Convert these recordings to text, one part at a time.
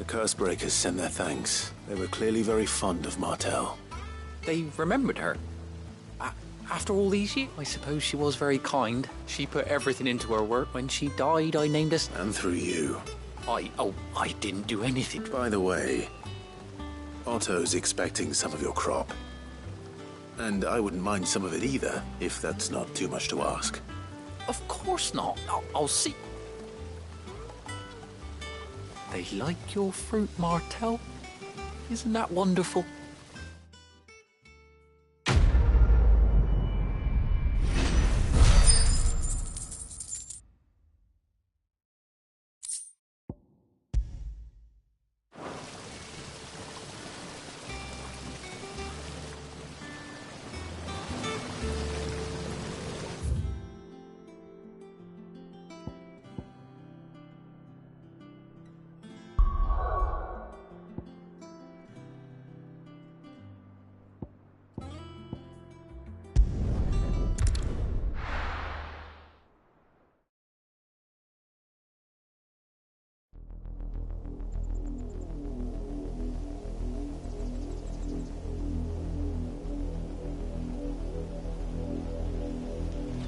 The Cursebreakers send their thanks. They were clearly very fond of Martel. They remembered her. After all these years, I suppose she was very kind. She put everything into her work. When she died, I named us... And through you. I didn't do anything. By the way, Otto's expecting some of your crop. And I wouldn't mind some of it either, if that's not too much to ask. Of course not. I'll see. They like your fruit, Martel. Isn't that wonderful?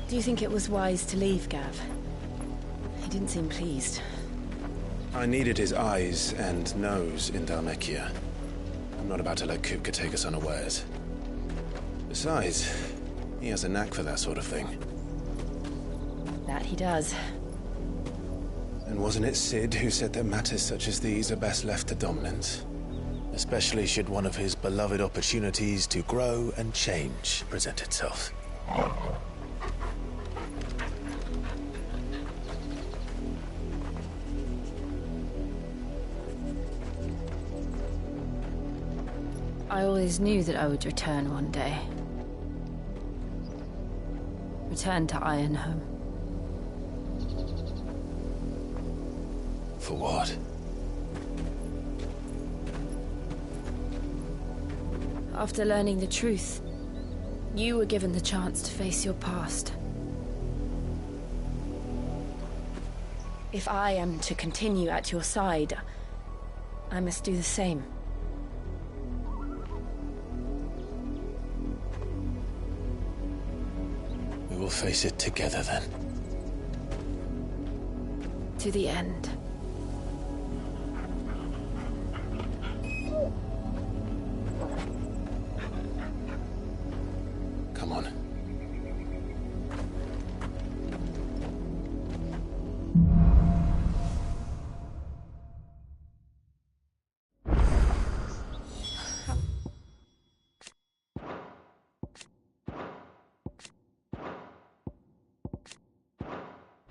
Do you think it was wise to leave, Gav? He didn't seem pleased. I needed his eyes and nose in Dhalmekia. I'm not about to let Kupka take us unawares. Besides, he has a knack for that sort of thing. That he does. And wasn't it Sid who said that matters such as these are best left to dominance? Especially should one of his beloved opportunities to grow and change present itself. I always knew that I would return one day. Return to Ironhome. For what? After learning the truth, you were given the chance to face your past. If I am to continue at your side, I must do the same. We will face it together then. To the end. Come on.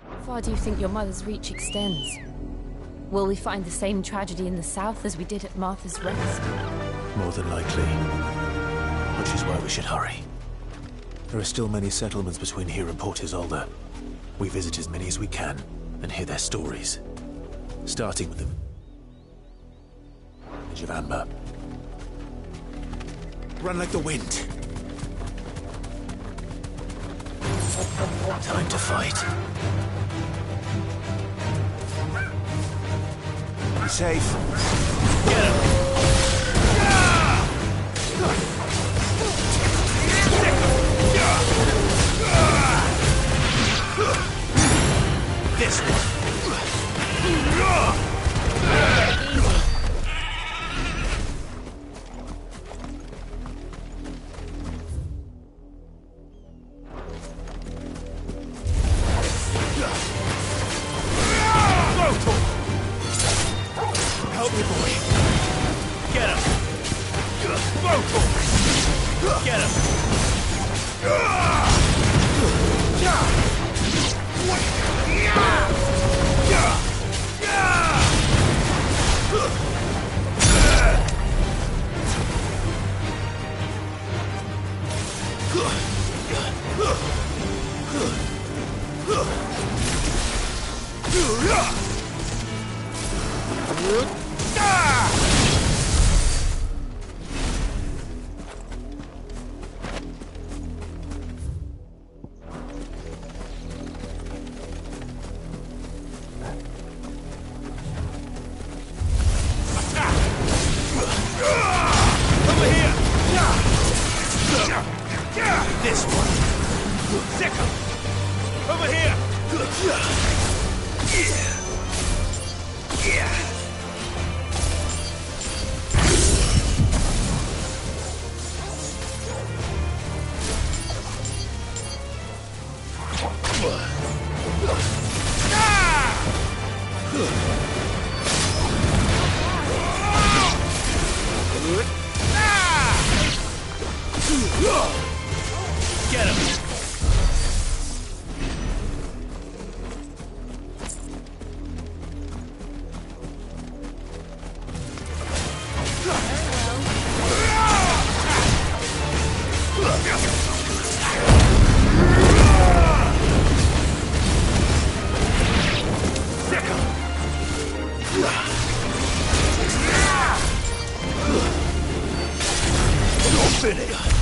How far do you think your mother's reach extends? Will we find the same tragedy in the south as we did at Martha's Rest? More than likely. Which is why we should hurry. There are still many settlements between here and Port Isolde. We visit as many as we can and hear their stories. Starting with them. Edge of Amber. Run like the wind. Time to fight. Be safe. Get him! This one. Help me, boy. Get him. Get him. Finish!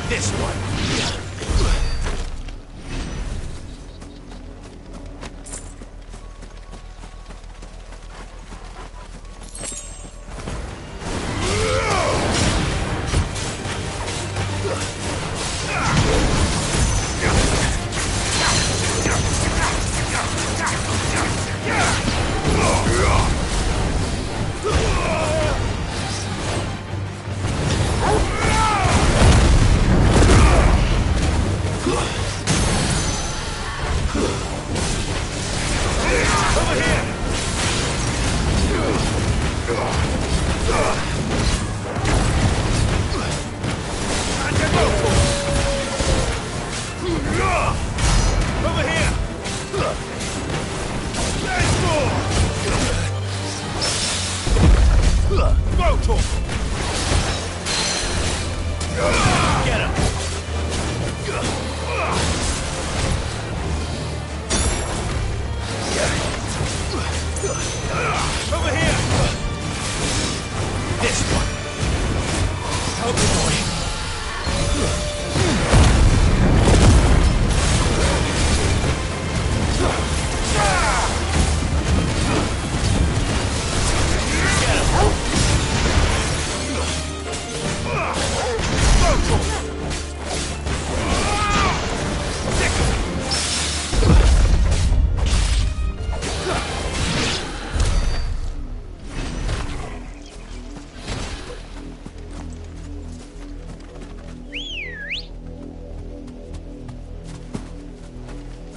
This one.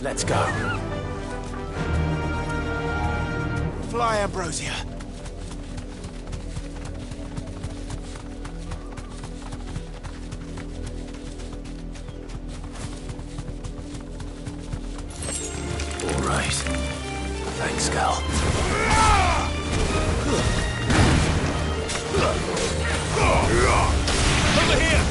Let's go. Fly, Ambrosia. Thanks, Gal. Over here!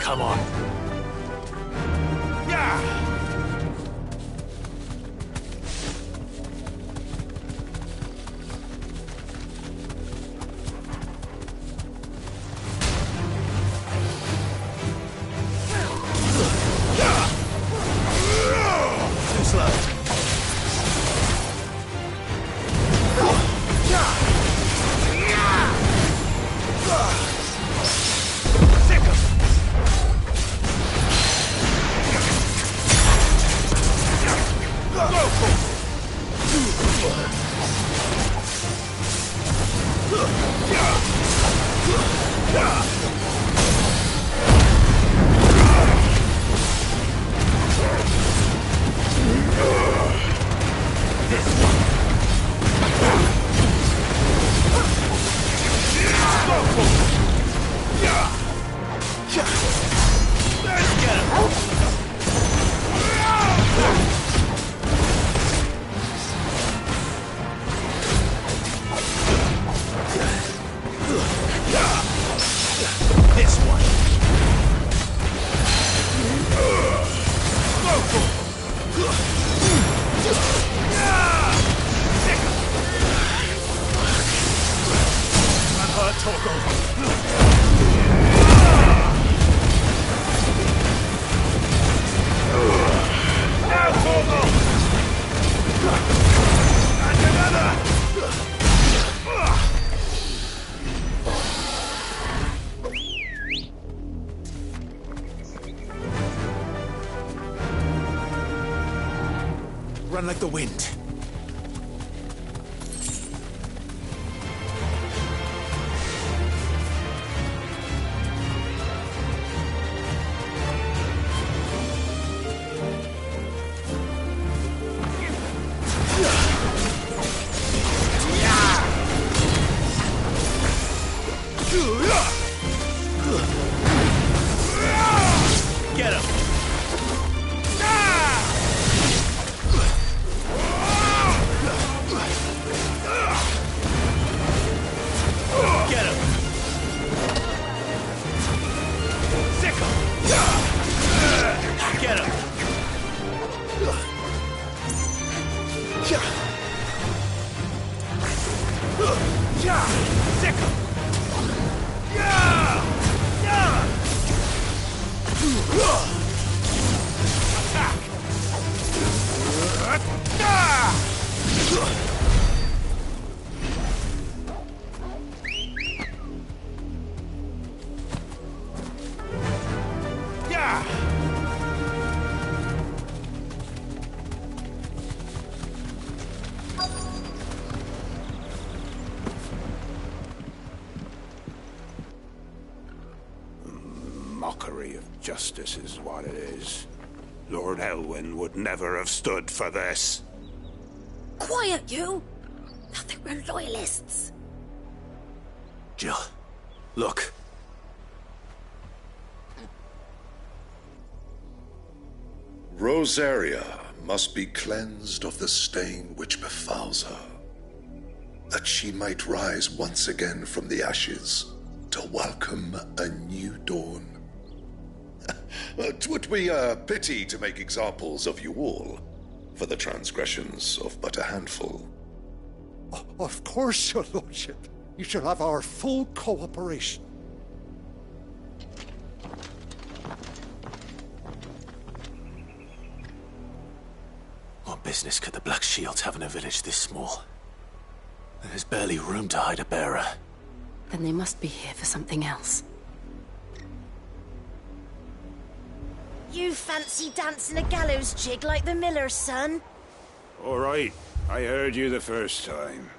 Come on. Too slow. This one. Run like the wind. Get him! Get him! Sickle! Get him! Sickle! Mockery of justice is what it is. Lord Elwyn would never have stood for this. Quiet, you! Nothing, we're loyalists. Jill, look. Rosaria must be cleansed of the stain which befouls her, that she might rise once again from the ashes to welcome a new dawn. 'Twould be a pity to make examples of you all for the transgressions of but a handful. Of course, your lordship. You shall have our full cooperation. What business could the Black Shields have in a village this small? There's barely room to hide a bearer. Then they must be here for something else. You fancy dancing a gallows jig like the miller's son? All right, I heard you the first time.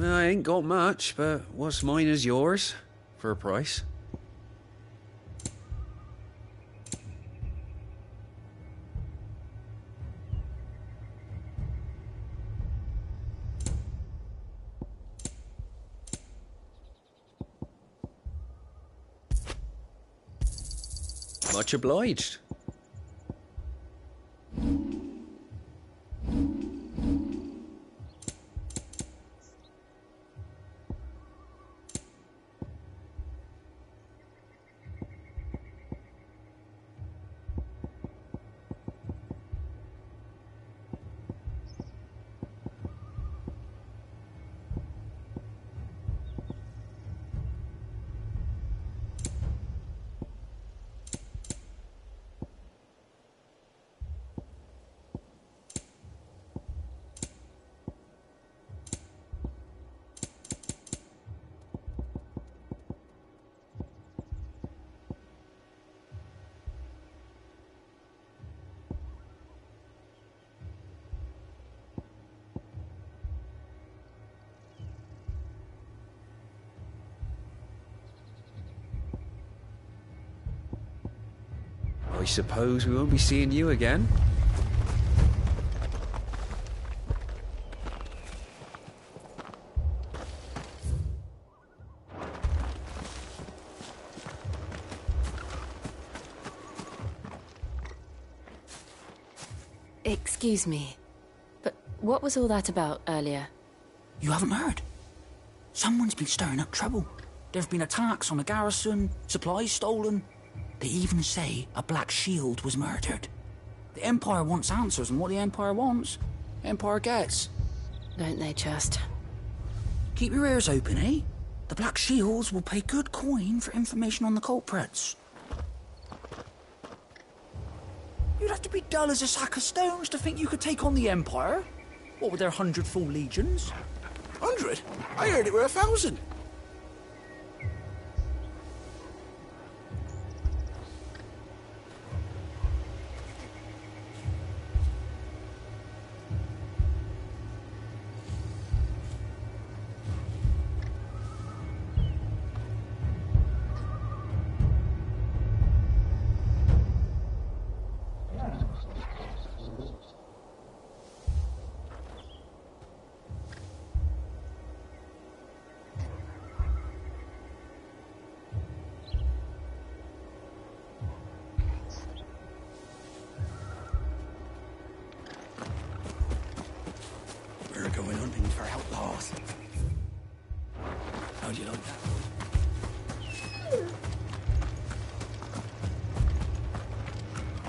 I ain't got much, but what's mine is yours, for a price. Much obliged. I suppose we won't be seeing you again. Excuse me, but what was all that about earlier? You haven't heard? Someone's been stirring up trouble. There have been attacks on the garrison, supplies stolen. They even say a Black Shield was murdered. The Empire wants answers, and what the Empire wants, Empire gets. Don't they just? Keep your ears open, eh? The Black Shields will pay good coin for information on the culprits. You'd have to be dull as a sack of stones to think you could take on the Empire. What with their 100 full legions? 100? I heard it were 1,000. We're going hunting for outlaws. How'd you like that?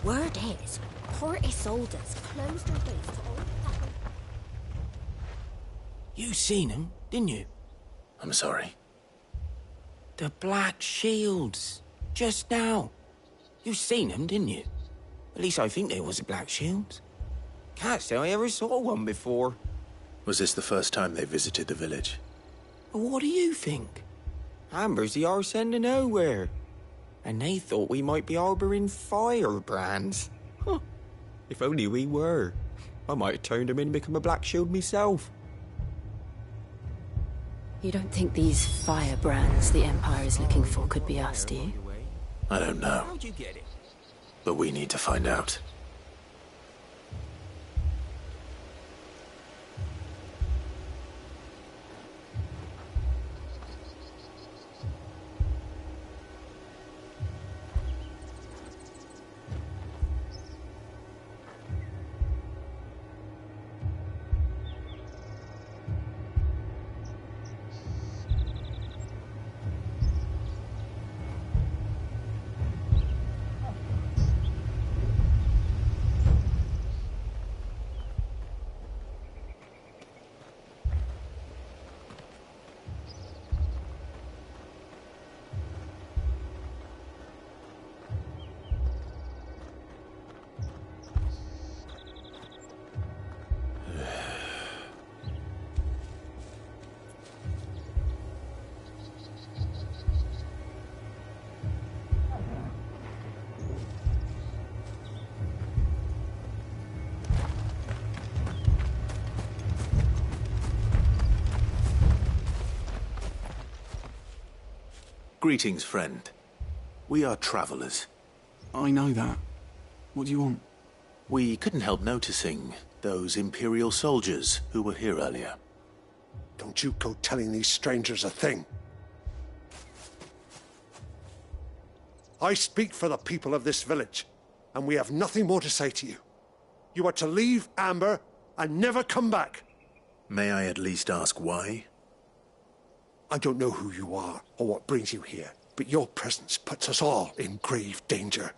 Word is, Port Isolde's closed her gates to all the... You seen him, didn't you? I'm sorry. The Black Shields. Just now. You seen them, didn't you? At least I think there was a Black Shield. Can't say I ever saw one before. Was this the first time they visited the village? What do you think? Amber's the arse end of nowhere. And they thought we might be harbouring firebrands. Huh. If only we were. I might have turned them in and become a Black Shield myself. You don't think these firebrands the Empire is looking for could be us, do you? I don't know. How'd you get it? But we need to find out. Greetings, friend. We are travelers. I know that. What do you want? We couldn't help noticing those Imperial soldiers who were here earlier. Don't you go telling these strangers a thing. I speak for the people of this village, and we have nothing more to say to you. You are to leave Amber and never come back. May I at least ask why? I don't know who you are or what brings you here, but your presence puts us all in grave danger.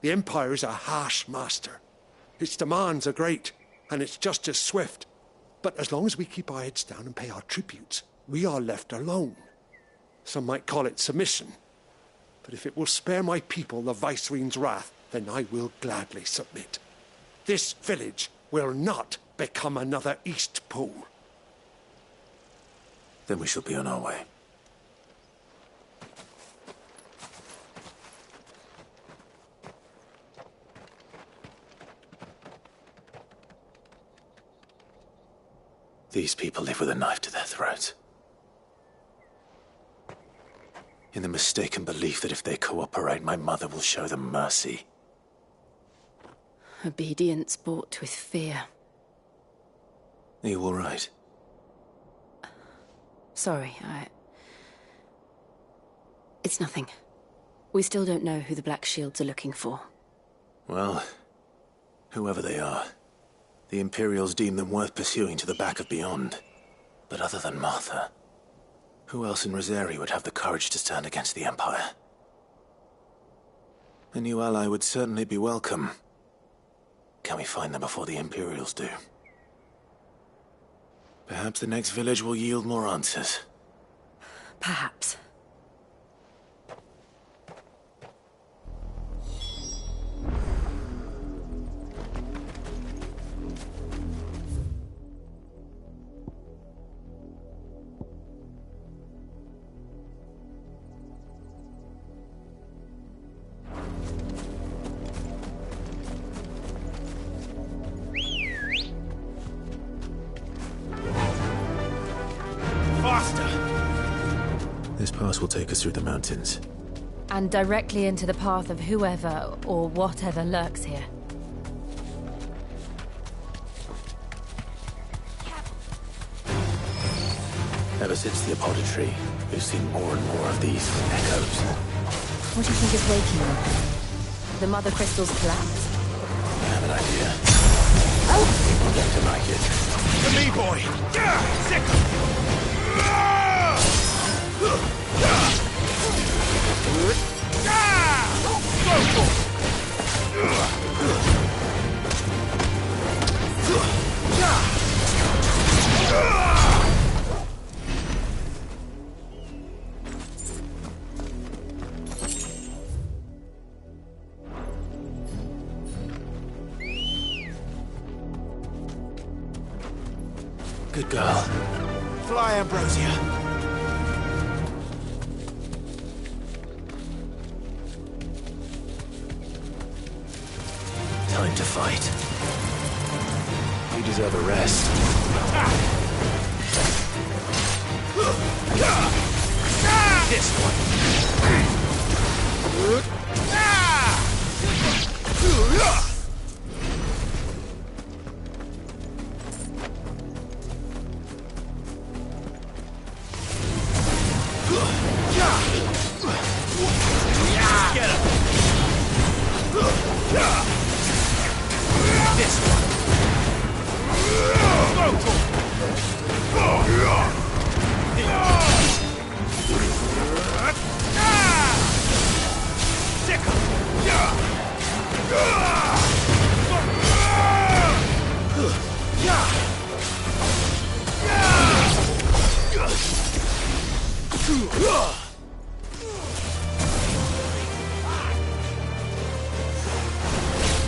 The Empire is a harsh master. Its demands are great, and its justice swift. But as long as we keep our heads down and pay our tributes, we are left alone. Some might call it submission. But if it will spare my people the Viceroy's wrath, then I will gladly submit. This village will not become another East Pool. Then we shall be on our way. These people live with a knife to their throats. In the mistaken belief that if they cooperate, my mother will show them mercy. Obedience bought with fear. Are you all right? Sorry, It's nothing. We still don't know who the Black Shields are looking for. Well, whoever they are, the Imperials deem them worth pursuing to the back of beyond. But other than Martha, who else in Rosari would have the courage to stand against the Empire? A new ally would certainly be welcome. Can we find them before the Imperials do? Perhaps the next village will yield more answers. Perhaps. This pass will take us through the mountains. And directly into the path of whoever or whatever lurks here. Ever since the Apothecary, we've seen more and more of these echoes. What do you think is waking them? The Mother Crystal's collapse? I have an idea. People are going to like it. To me, boy! Sick! Good girl. Fly, Ambrosia. Time to fight. You deserve a rest. This one. Get him. This one. Sick him.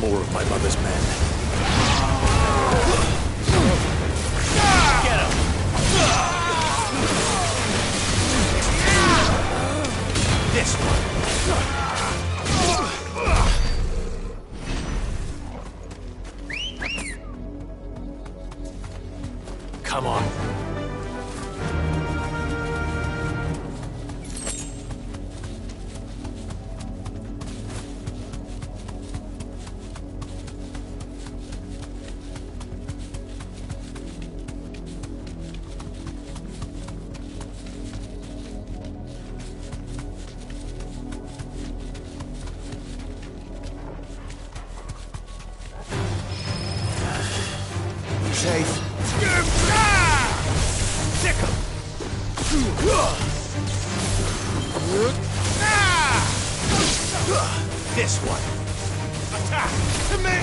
More of my mother's men. Get him. This one. Come on. Safe. Sick him. This one. Attack to me.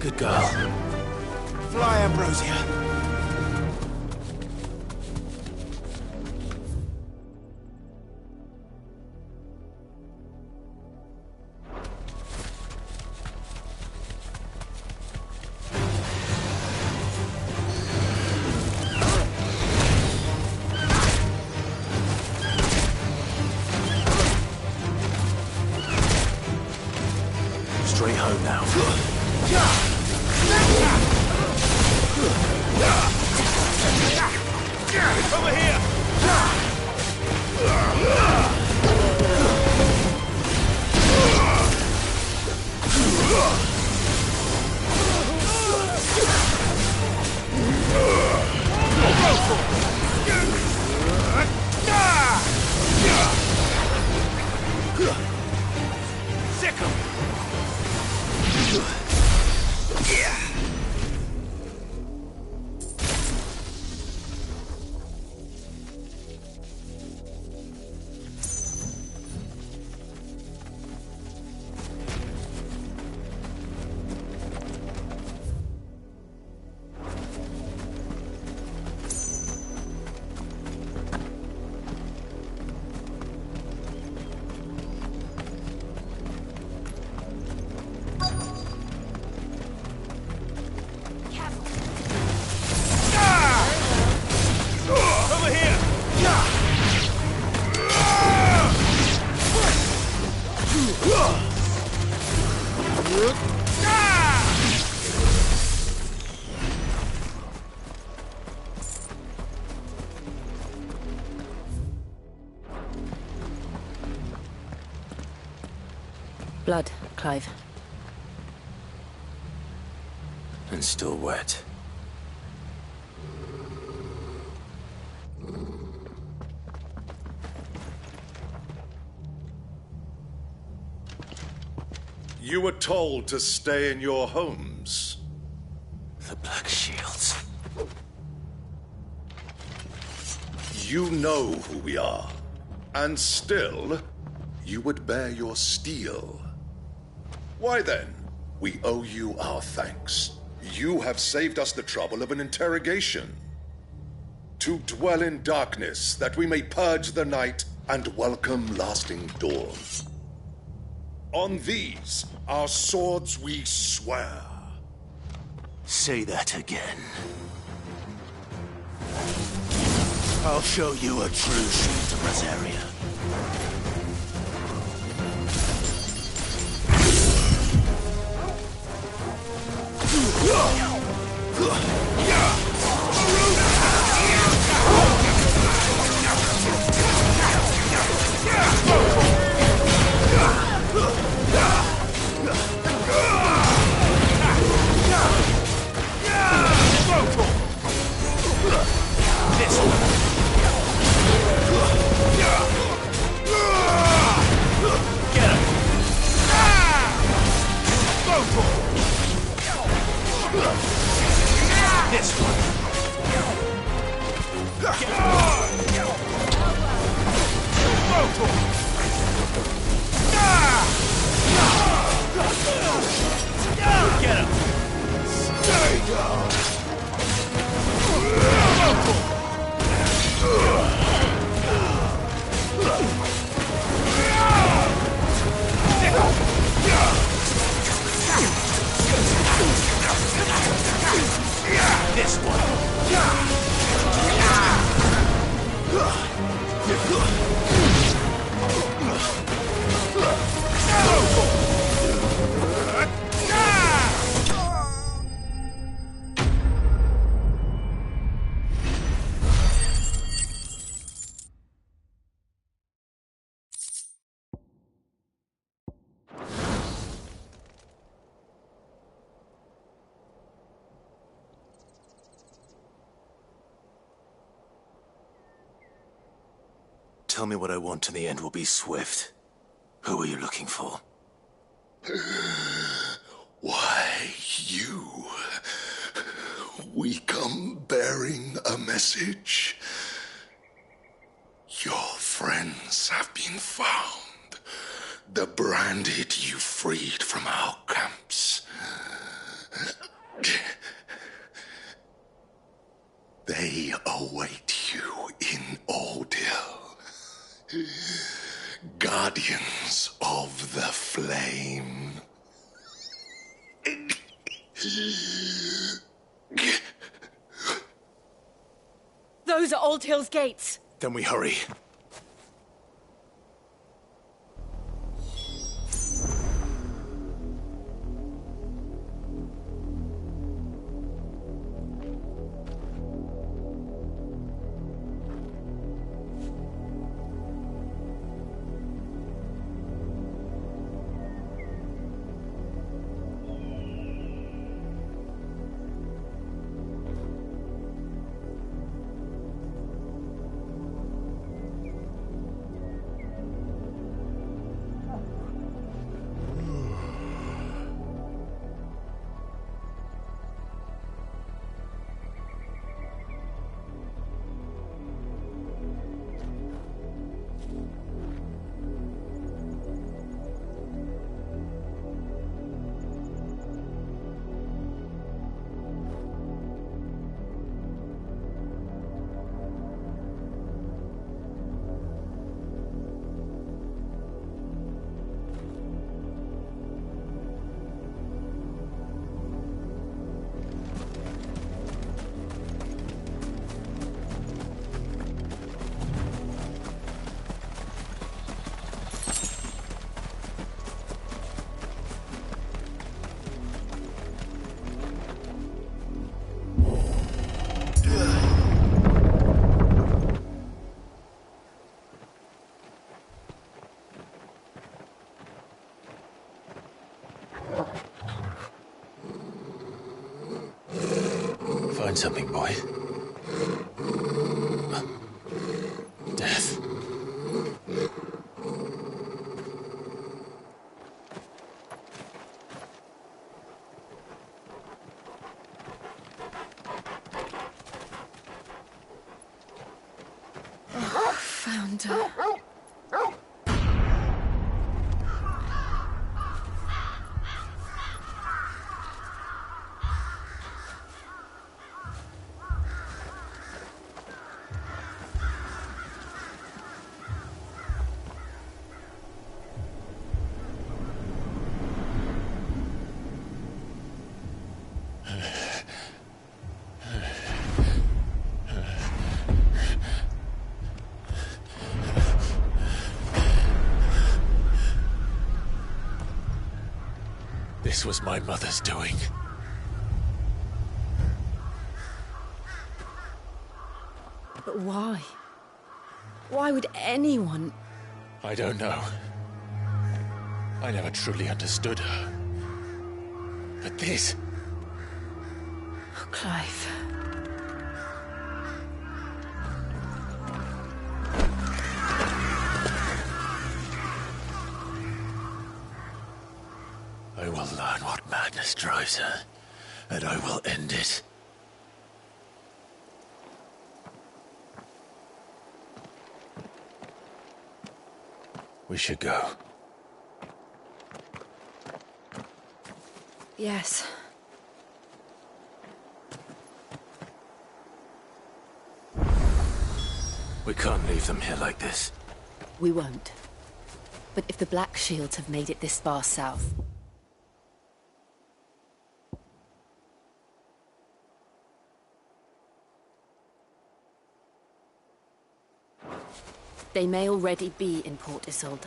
Good girl. Fly, Ambrosia. Straight home now. Over here! Sick 'em! blood, Clive. And still wet. You were told to stay in your homes. The Black Shields. You know who we are. And still, you would bear your steel. Why then? We owe you our thanks. You have saved us the trouble of an interrogation. To dwell in darkness, that we may purge the night and welcome lasting dawn. On these, our swords we swear. Say that again. I'll show you a true shield of Rosaria. Tell me what I want and the end will be swift. Who are you looking for? Why, you. We come bearing a message. Your friends have been found. The branded you freed from our camps. They await you in Ordeal. Guardians of the Flame. Those are Old Hill's gates. Then we hurry. find something, boy? Death. Found her. This was my mother's doing. But why? Why would anyone... I don't know. I never truly understood her. But this... Oh, Clive. I will learn what madness drives her, and I will end it. We should go. Yes. We can't leave them here like this. We won't. But if the Black Shields have made it this far south... they may already be in Port Isolde.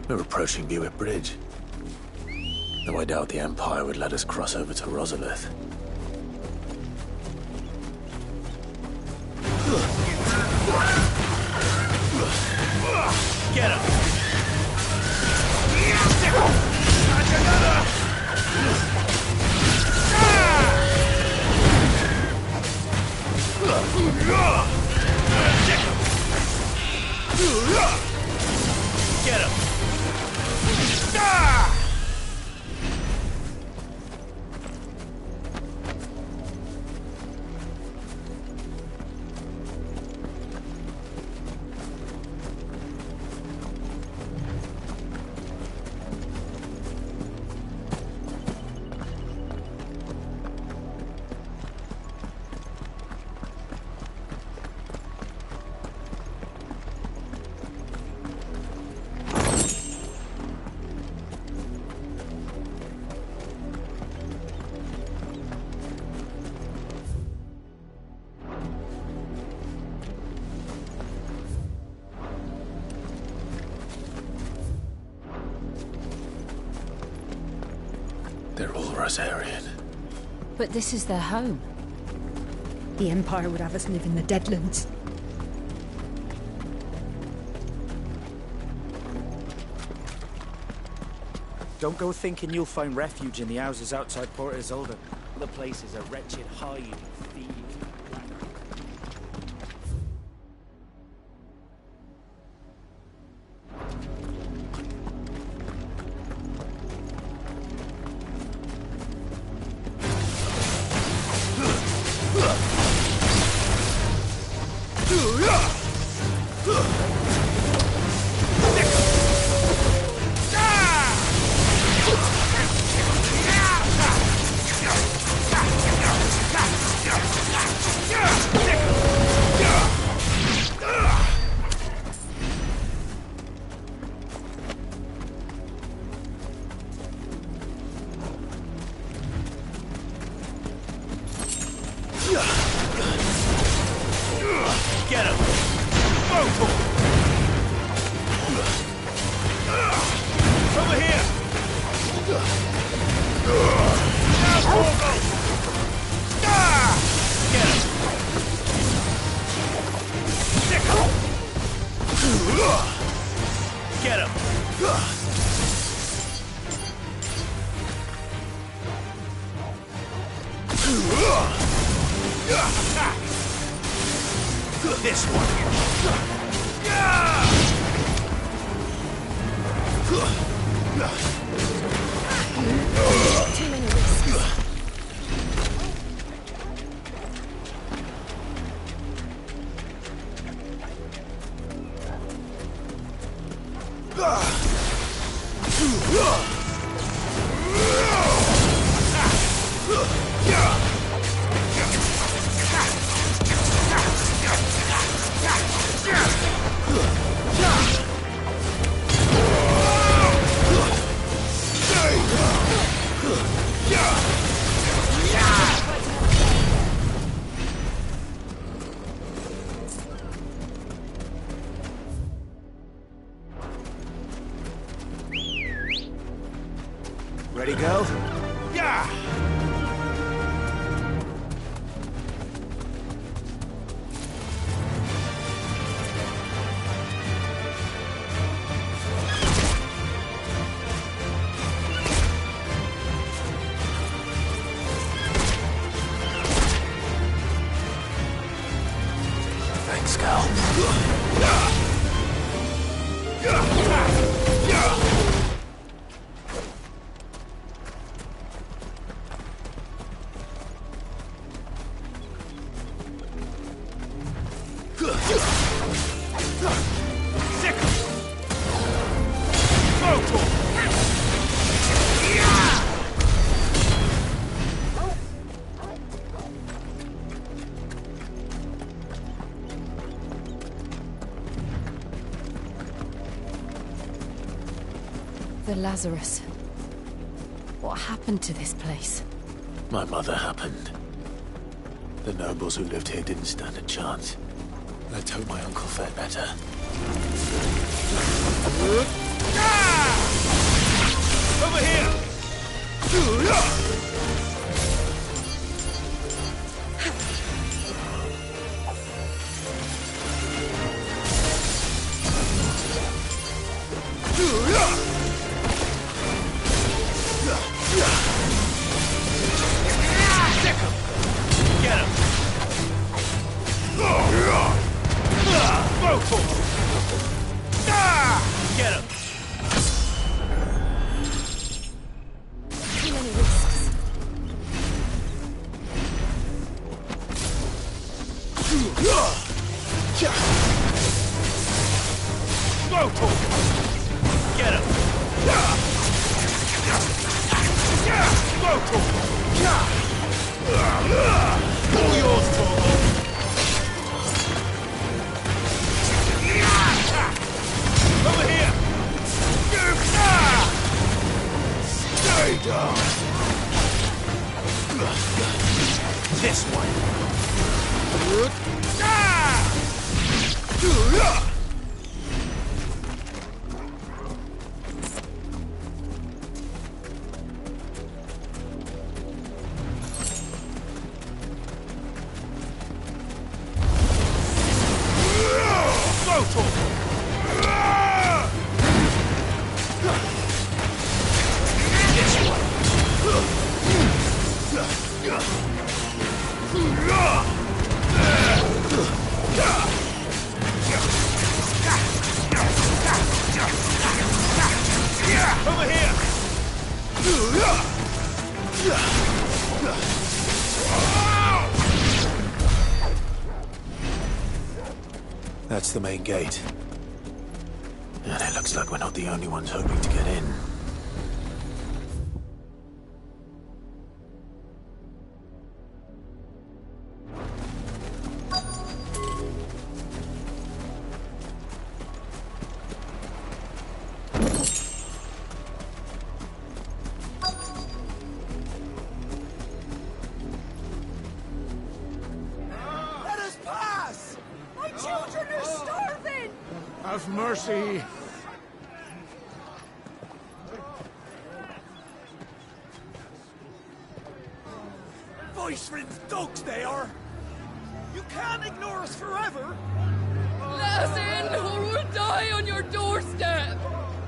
We're approaching Buick Bridge. Though I doubt the Empire would let us cross over to Rosalith. Get him! Get him! They're all Rosarian. But this is their home. The Empire would have us live in the Deadlands. Don't go thinking you'll find refuge in the houses outside Port Isolde. The place is a wretched hide of thieves. This one. Too many risks. Ready, go? Yeah! Thanks, Cal. The Lazarus. What happened to this place? My mother happened. The nobles who lived here didn't stand a chance. Let's hope my uncle fared better. Over here! Get him! Get him! Too many risks. Get him! All yours, Torvald! Over here! Stay down! This one! Over here! That's the main gate. And it looks like we're not the only ones hoping to get in. Let us pass! My children are starving! Have mercy. Voice-riddled dogs they are! You can't ignore us forever! Let us in, or we'll die on your doorstep!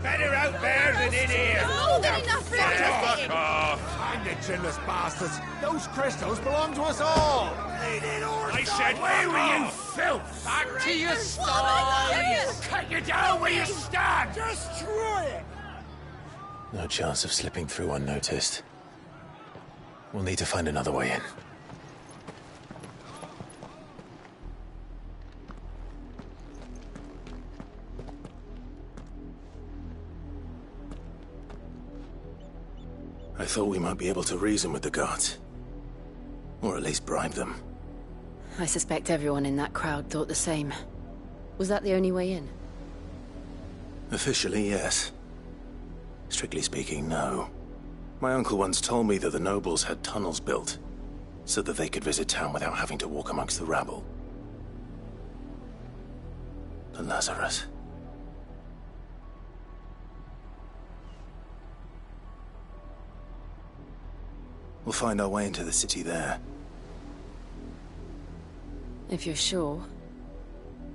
Better out there than in here! More than enough for Fuck off! Bandit-chinless bastards! Those crystals belong to us all! I said, away you filth! Back to your sties! Cut you down where you stand! Destroy it! No chance of slipping through unnoticed. We'll need to find another way in. I thought we might be able to reason with the guards. Or at least bribe them. I suspect everyone in that crowd thought the same. Was that the only way in? Officially, yes. Strictly speaking, no. My uncle once told me that the nobles had tunnels built, so that they could visit town without having to walk amongst the rabble. The Lazarus. We'll find our way into the city there. If you're sure.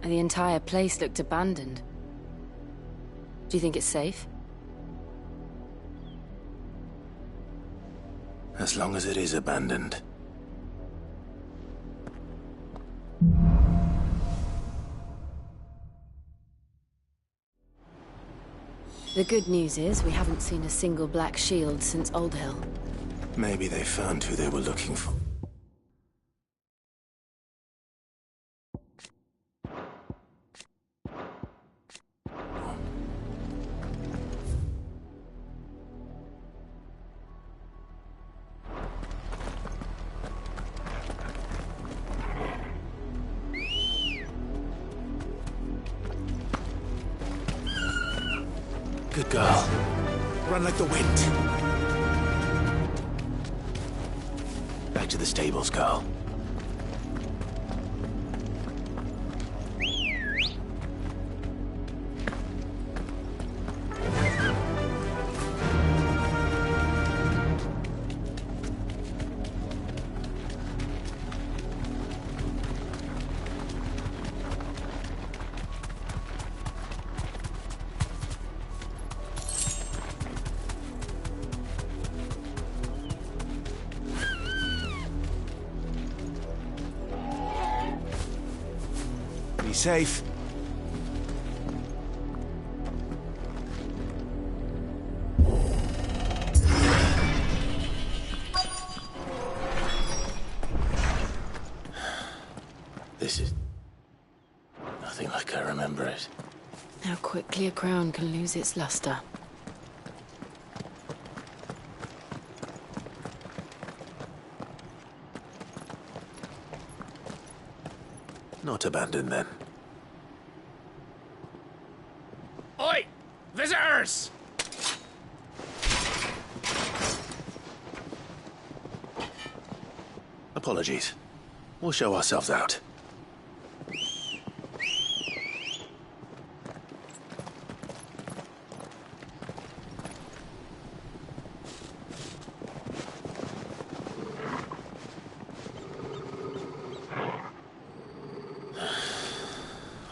The entire place looked abandoned. Do you think it's safe? As long as it is abandoned. The good news is we haven't seen a single black shield since Old Hill. Maybe they found who they were looking for. Good girl. Run like the wind. Back to the stables, girl. Be safe. This is nothing like I remember it. How quickly a crown can lose its luster. Not abandoned, then. Oi! Visitors! Apologies. We'll show ourselves out.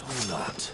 Or not.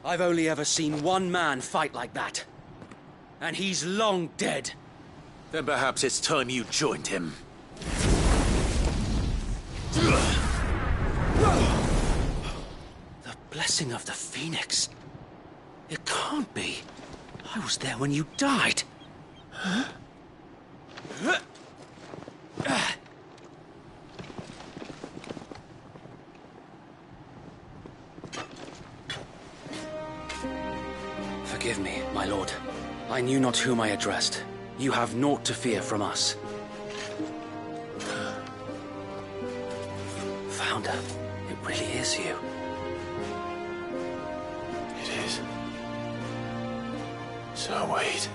I've only ever seen one man fight like that. And he's long dead. Then perhaps it's time you joined him. The blessing of the Phoenix. It can't be. I was there when you died. Huh? Forgive me, my lord. I knew not whom I addressed. You have naught to fear from us. Founder, it really is you. It is. So wait.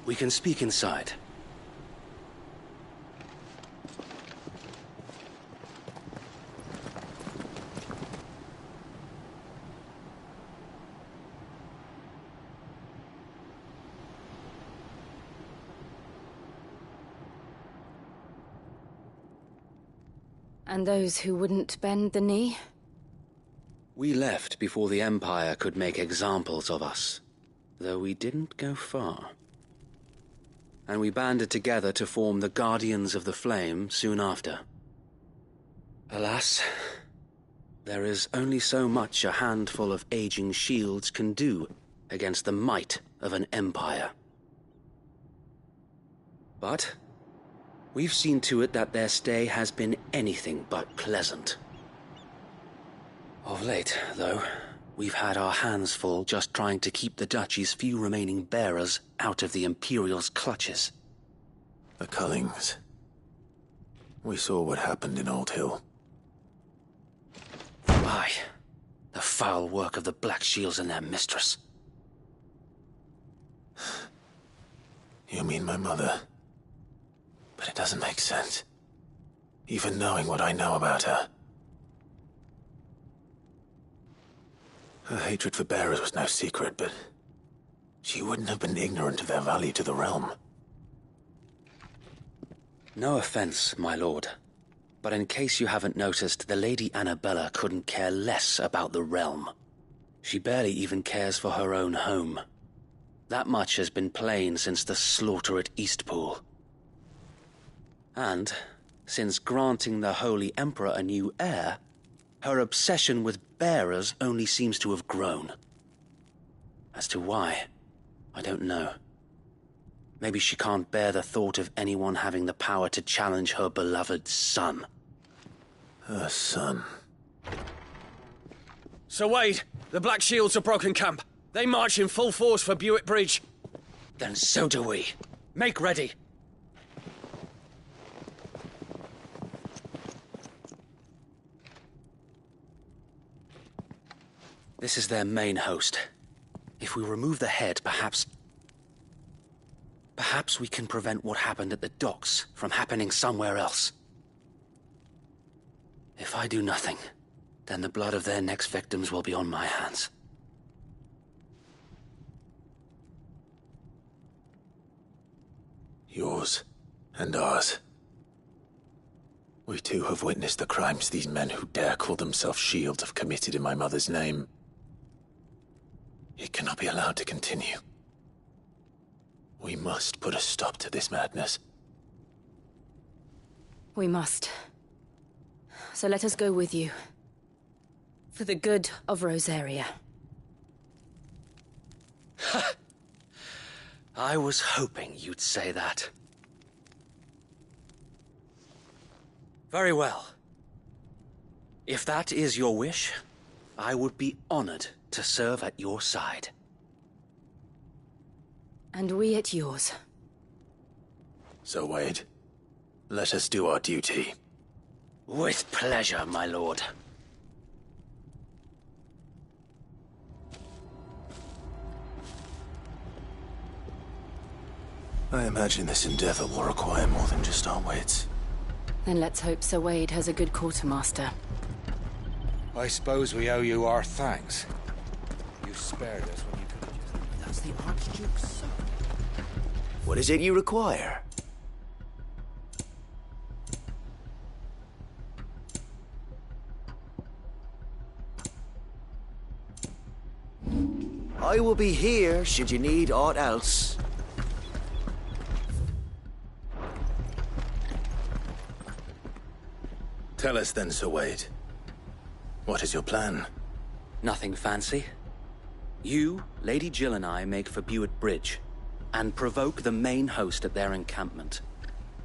We can speak inside. And those who wouldn't bend the knee? We left before the Empire could make examples of us, though we didn't go far. And we banded together to form the Guardians of the Flame soon after. Alas, there is only so much a handful of aging shields can do against the might of an empire. But we've seen to it that their stay has been anything but pleasant. Of late, though, we've had our hands full just trying to keep the Duchy's few remaining bearers out of the Imperial's clutches. The Cullings. We saw what happened in Old Hill. Aye, the foul work of the Black Shields and their mistress. You mean my mother? But it doesn't make sense. Even knowing what I know about her. Her hatred for bearers was no secret, but she wouldn't have been ignorant of their value to the realm. No offense, my lord, but in case you haven't noticed, the Lady Annabella couldn't care less about the realm. She barely even cares for her own home. That much has been plain since the slaughter at Eastpool. And, since granting the Holy Emperor a new heir, her obsession with bearers only seems to have grown. As to why, I don't know. Maybe she can't bear the thought of anyone having the power to challenge her beloved son. Her son. Sir Wade, the Black Shields have broken camp. They march in full force for Buick Bridge. Then so do we. Make ready. This is their main host. If we remove the head, perhaps we can prevent what happened at the docks from happening somewhere else. If I do nothing, then the blood of their next victims will be on my hands. Yours and ours. We too have witnessed the crimes these men who dare call themselves shields have committed in my mother's name. It cannot be allowed to continue. We must put a stop to this madness. We must. So let us go with you. For the good of Rosaria. I was hoping you'd say that. Very well. If that is your wish, I would be honored to serve at your side. And we at yours. So, Wade, let us do our duty. With pleasure, my lord. I imagine this endeavor will require more than just our wits. Then let's hope Sir Wade has a good quartermaster. I suppose we owe you our thanks. You spared us when you could have just... That's the Archduke's son. What is it you require? I will be here should you need aught else. Tell us then, Sir Wade. What is your plan? Nothing fancy. You, Lady Jill and I make for Buett Bridge, and provoke the main host at their encampment.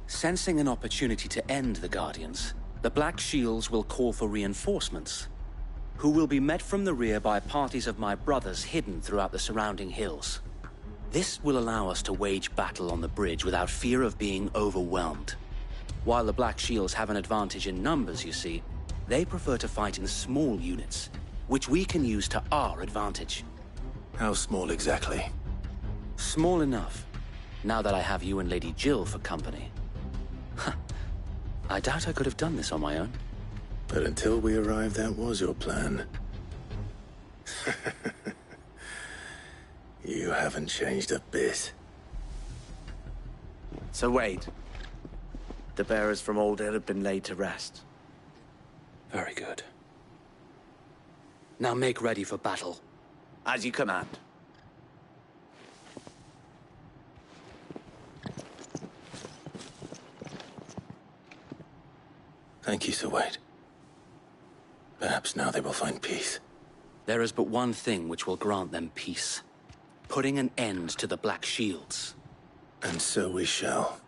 Sensing an opportunity to end the Guardians, the Black Shields will call for reinforcements, who will be met from the rear by parties of my brothers hidden throughout the surrounding hills. This will allow us to wage battle on the bridge without fear of being overwhelmed. While the Black Shields have an advantage in numbers, you see, they prefer to fight in small units, which we can use to our advantage. How small exactly? Small enough, now that I have you and Lady Jill for company. I doubt I could have done this on my own. But until we arrived, that was your plan. You haven't changed a bit. So Wade, the bearers from Old Hill have been laid to rest. Very good. Now make ready for battle. As you command. Thank you, Sir Wade. Perhaps now they will find peace. There is but one thing which will grant them peace. Putting an end to the Black Shields. And so we shall.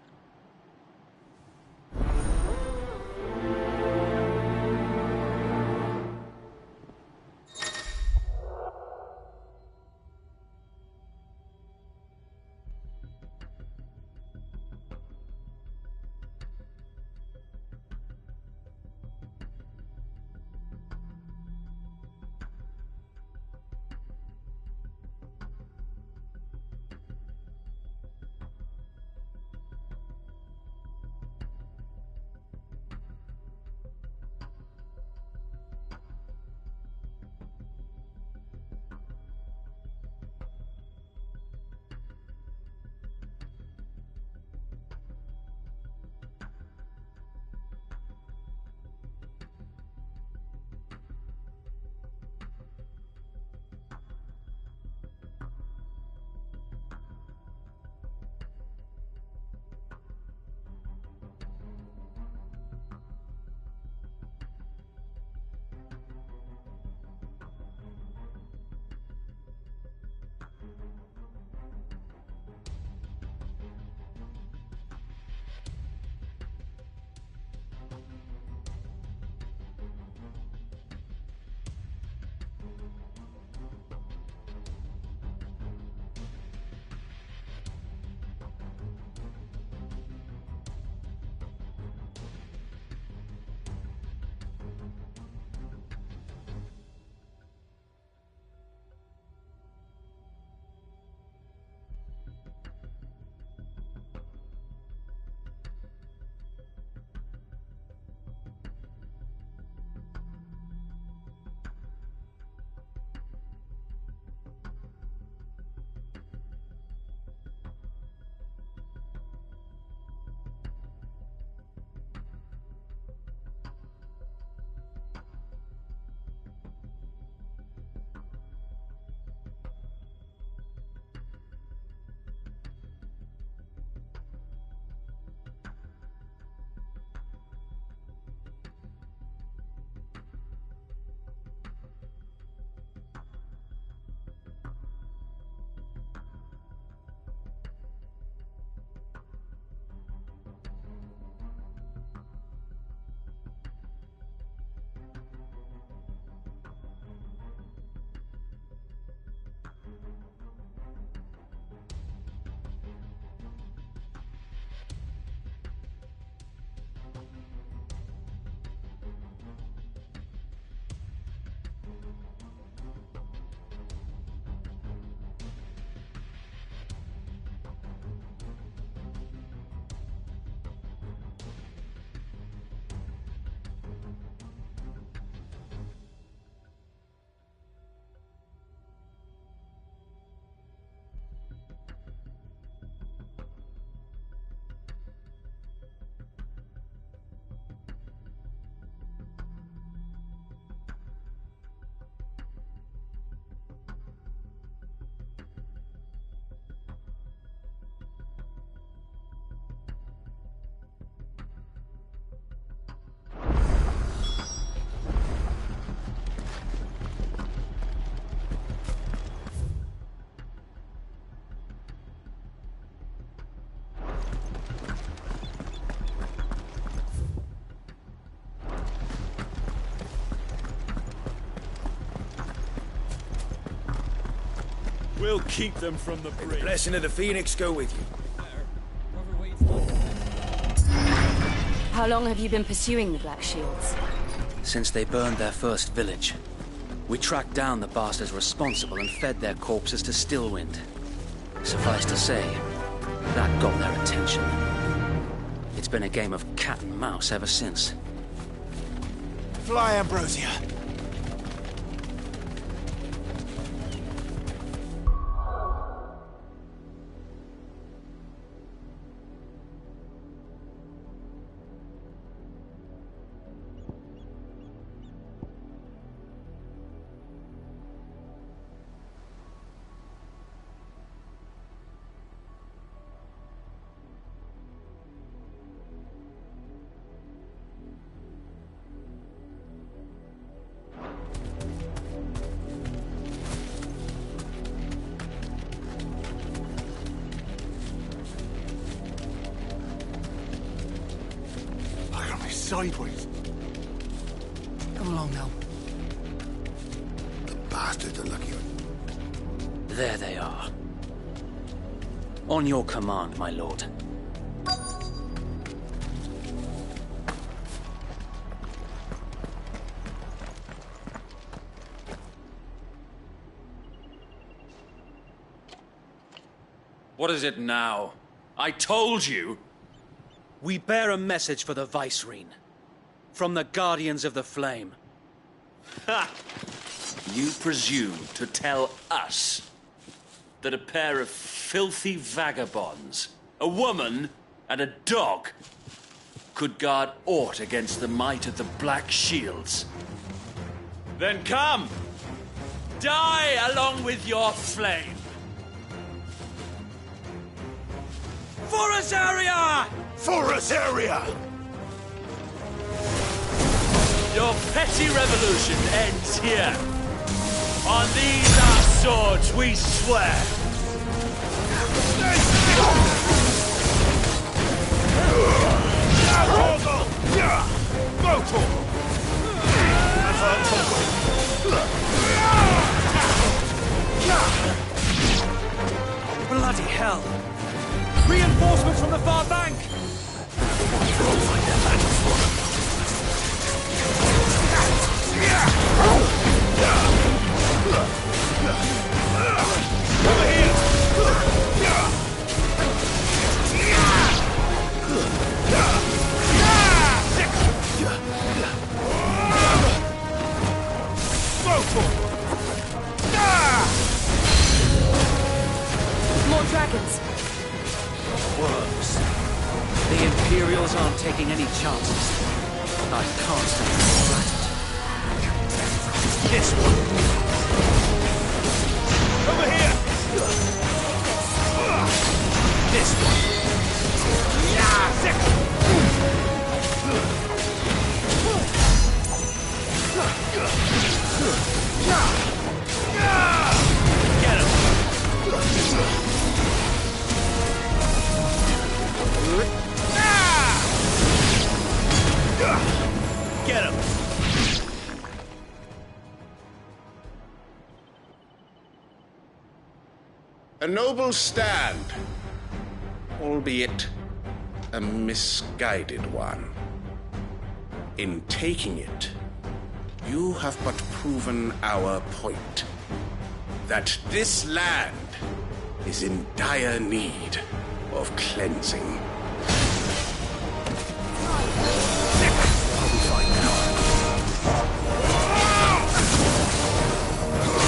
We'll keep them from the bridge. The blessing of the Phoenix go with you. How long have you been pursuing the Black Shields? Since they burned their first village. We tracked down the bastards responsible and fed their corpses to Stillwind. Suffice to say, that got their attention. It's been a game of cat and mouse ever since. Fly, Ambrosia. Sideways. Come along now. The bastards are lucky. There they are. On your command, my lord. What is it now? I told you! We bear a message for the Vicereine. From the Guardians of the Flame. Ha! You presume to tell us that a pair of filthy vagabonds, a woman and a dog, could guard aught against the might of the Black Shields? Then come! Die along with your flame! For Azaria! For Azaria! Your petty revolution ends here. On these our swords we swear. Bloody hell! Reinforcements from the far bank! Over here! More dragons. Worms. The Imperials aren't taking any chances. I can't stand flattered. This one. Over here! This one. Get him! Get him! A noble stand, albeit a misguided one. In taking it, you have but proven our point. That this land is in dire need of cleansing. I'll be fine now.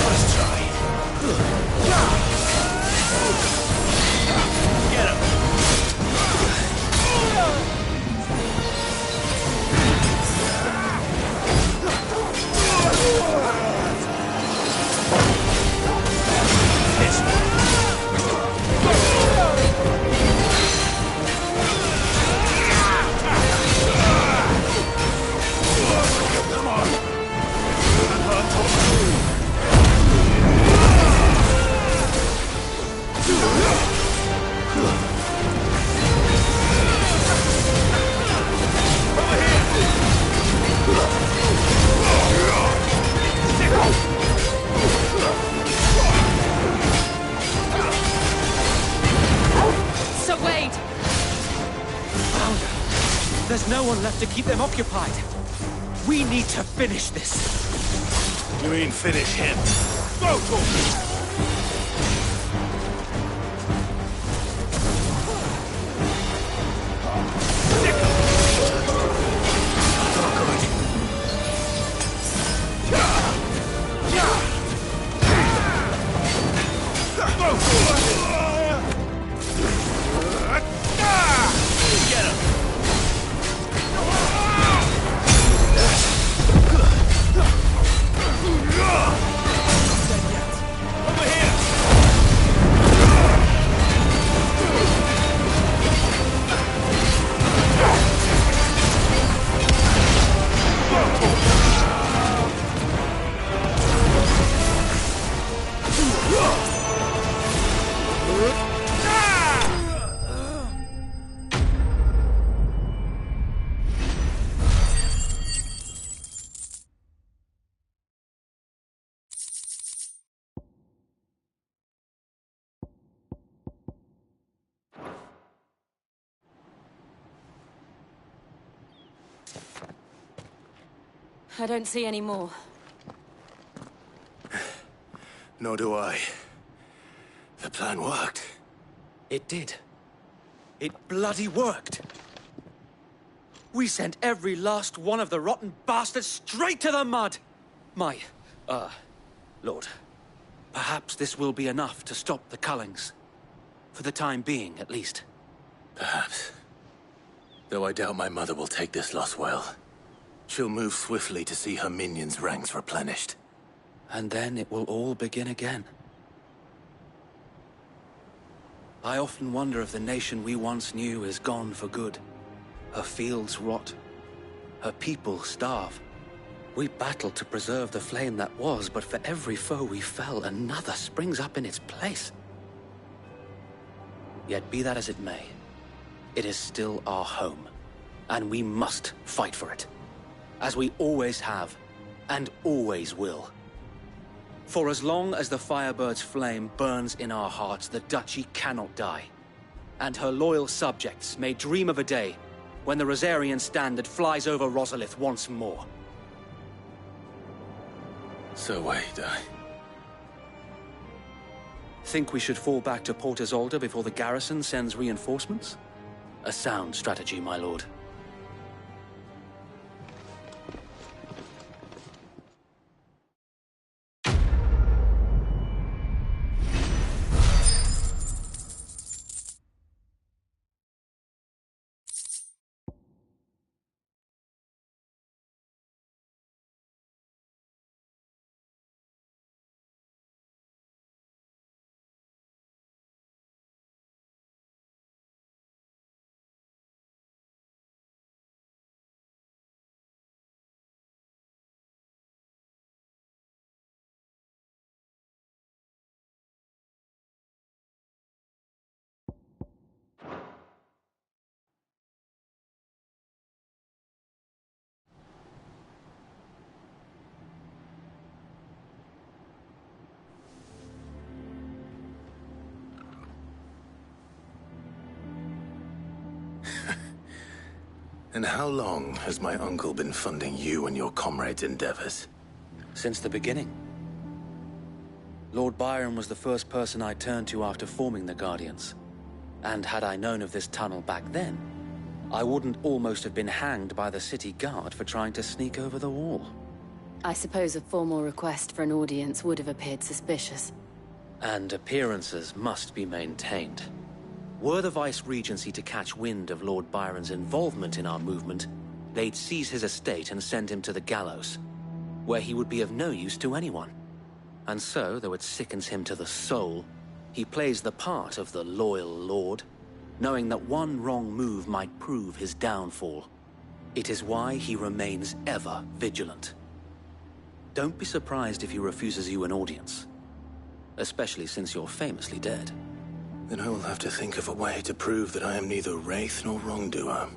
Let's try. Get him! This one. There's no one left to keep them occupied. We need to finish this. You mean finish him? Go, Torque! I don't see any more. Nor do I. The plan worked. It did. It bloody worked. We sent every last one of the rotten bastards straight to the mud! Lord, perhaps this will be enough to stop the Cullings. For the time being, at least. Perhaps. Though I doubt my mother will take this loss well. She'll move swiftly to see her minions' ranks replenished. And then it will all begin again. I often wonder if the nation we once knew is gone for good. Her fields rot. Her people starve. We battled to preserve the flame that was, but for every foe we fell, another springs up in its place. Yet be that as it may, it is still our home, and we must fight for it. As we always have, and always will. For as long as the Firebird's flame burns in our hearts, the Duchy cannot die. And her loyal subjects may dream of a day when the Rosarian standard flies over Rosalith once more. So wait, Think we should fall back to Port Isolde before the garrison sends reinforcements? A sound strategy, my lord. And how long has my uncle been funding you and your comrades' endeavors? Since the beginning. Lord Byron was the first person I turned to after forming the Guardians. And had I known of this tunnel back then, I wouldn't almost have been hanged by the city guard for trying to sneak over the wall. I suppose a formal request for an audience would have appeared suspicious. And appearances must be maintained. Were the Vice-Regency to catch wind of Lord Byron's involvement in our movement, they'd seize his estate and send him to the gallows, where he would be of no use to anyone. And so, though it sickens him to the soul, he plays the part of the loyal lord, knowing that one wrong move might prove his downfall. It is why he remains ever vigilant. Don't be surprised if he refuses you an audience, especially since you're famously dead. Then I will have to think of a way to prove that I am neither wraith nor wrongdoer.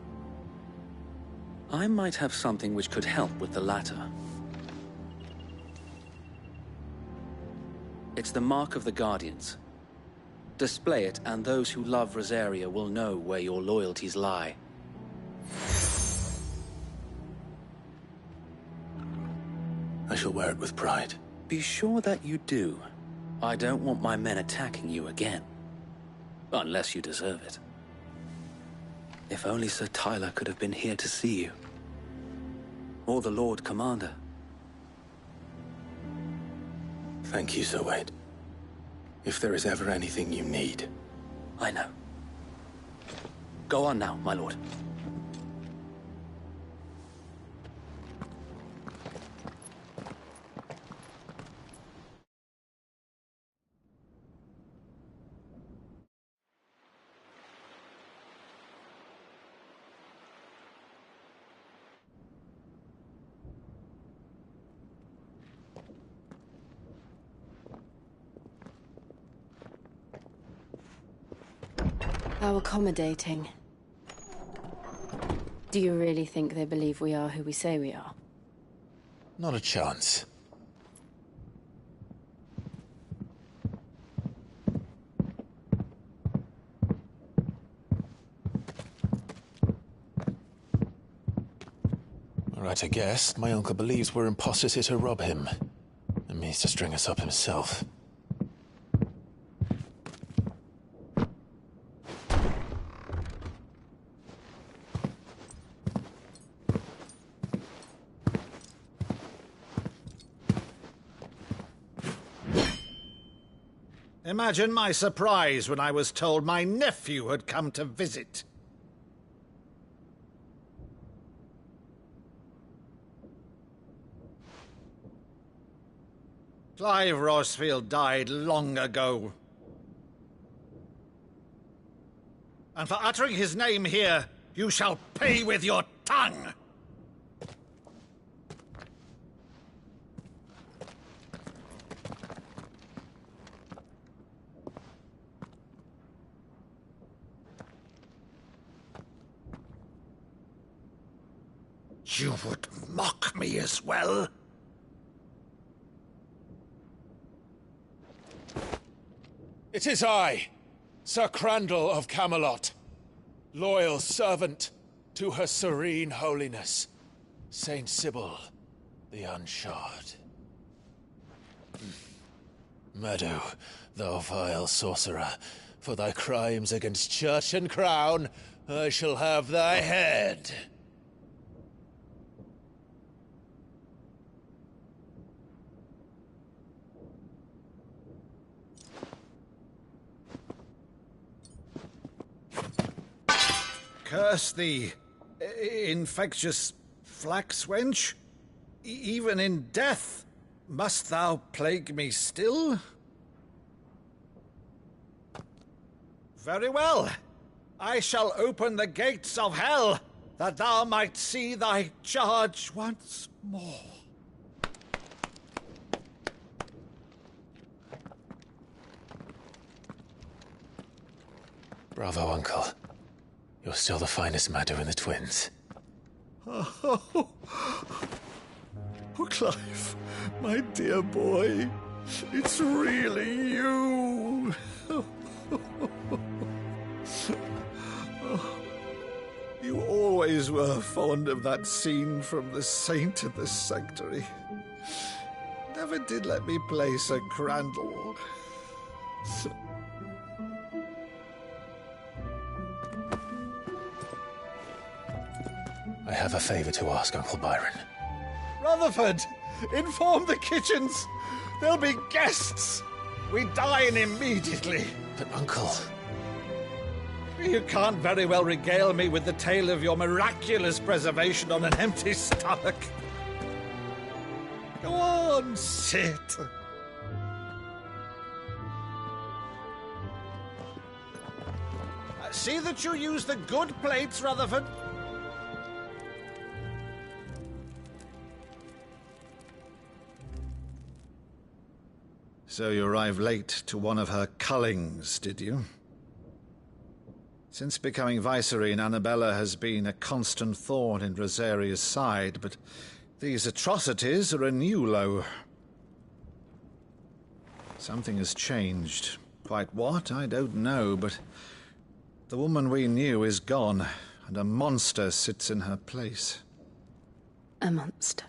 I might have something which could help with the latter. It's the mark of the Guardians. Display it, and those who love Rosaria will know where your loyalties lie. shall wear it with pride. Be sure that you do. I don't want my men attacking you again. Unless you deserve it. If only Sir Tyler could have been here to see you. Or the Lord Commander. Thank you, Sir Wade. If there is ever anything you need... I know. Go on now, my lord. How accommodating. Do you really think they believe we are who we say we are? Not a chance. Right, I guess. My uncle believes we're imposters here to rob him. And means to string us up himself. Imagine my surprise when I was told my nephew had come to visit. Clive Rosefield died long ago. And for uttering his name here, you shall pay with your tongue! You would mock me as well? It is I, Sir Crandall of Camelot, loyal servant to Her Serene Holiness, Saint Sybil the Unshod. Meadow, thou vile sorcerer, for thy crimes against church and crown, I shall have thy head. Curse thee, infectious flax wench. Even in death, must thou plague me still? Very well. I shall open the gates of hell, that thou might see thy charge once more. Bravo, Uncle. You're still the finest Maddo in the twins. Oh, Clive, my dear boy, it's really you. You always were fond of that scene from The Saint in the Sanctuary. Never did let me play Sir Crandall. I have a favor to ask, Uncle Byron. Rutherford, inform the kitchens. There'll be guests. We dine immediately. But, Uncle... You can't very well regale me with the tale of your miraculous preservation on an empty stomach. Go on, sit. See that you use the good plates, Rutherford. So you arrived late to one of her cullings, did you? Since becoming Vicereine, Annabella has been a constant thorn in Rosaria's side, but these atrocities are a new low. Something has changed. Quite what, I don't know, but the woman we knew is gone, and a monster sits in her place. A monster?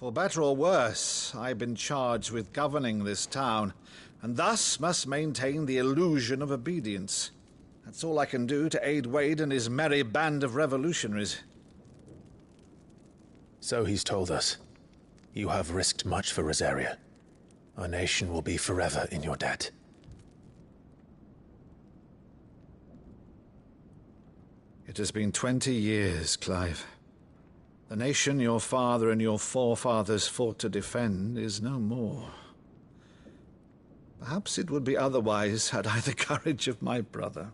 For better or worse, I've been charged with governing this town, and thus must maintain the illusion of obedience. That's all I can do to aid Wade and his merry band of revolutionaries. So he's told us. You have risked much for Rosaria. Our nation will be forever in your debt. It has been 20 years, Clive. The nation your father and your forefathers fought to defend is no more. Perhaps it would be otherwise had I the courage of my brother.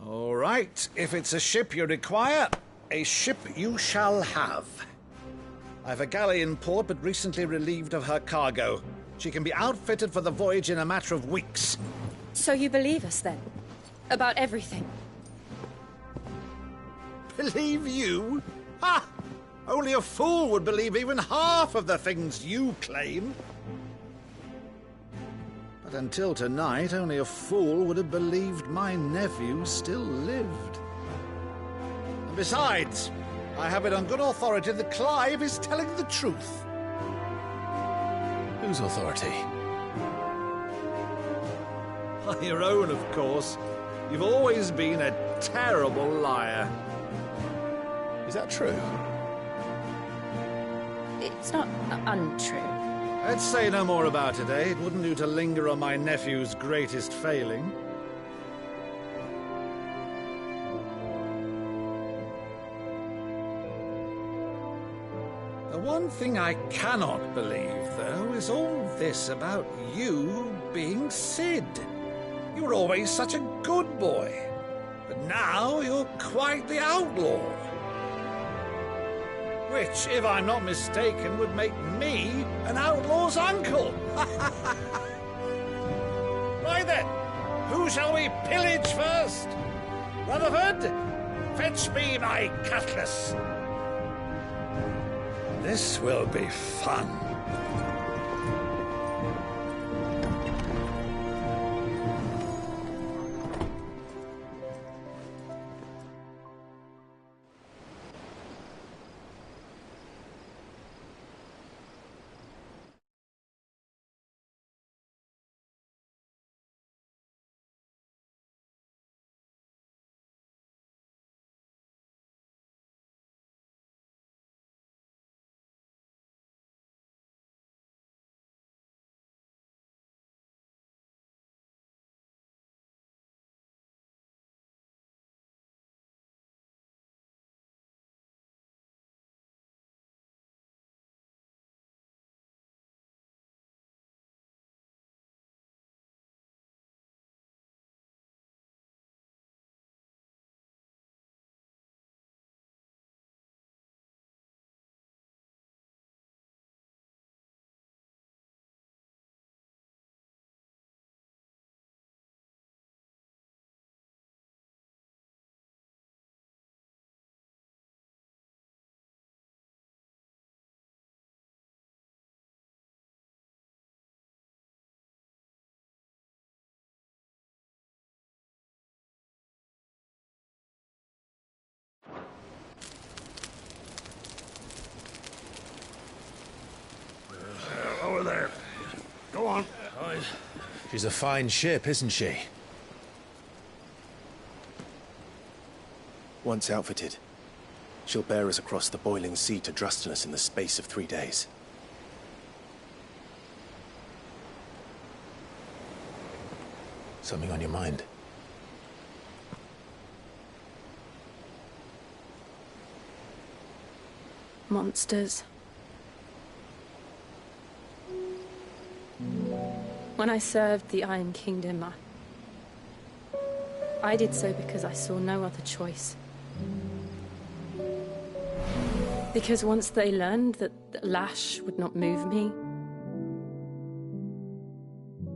All right, if it's a ship you require, a ship you shall have. I've a galley in port, but recently relieved of her cargo. She can be outfitted for the voyage in a matter of weeks. So you believe us, then? About everything? Believe you? Ha! Only a fool would believe even half of the things you claim. But until tonight, only a fool would have believed my nephew still lived. And besides, I have it on good authority that Clive is telling the truth. Whose authority? Your own, of course. You've always been a terrible liar. Is that true? It's not untrue. Let's say no more about it, eh? It wouldn't do to linger on my nephew's greatest failing. The one thing I cannot believe, though, is all this about you being Sid. You were always such a good boy, but now you're quite the outlaw. Which, if I'm not mistaken, would make me an outlaw's uncle. Right then, who shall we pillage first? Rutherford, fetch me my cutlass. This will be fun. Over there. Go on. She's a fine ship, isn't she? Once outfitted, she'll bear us across the boiling sea to Drustinus in the space of 3 days. Something on your mind? Monsters. When I served the Iron Kingdom, I did so because I saw no other choice. Because once they learned that the lash would not move me,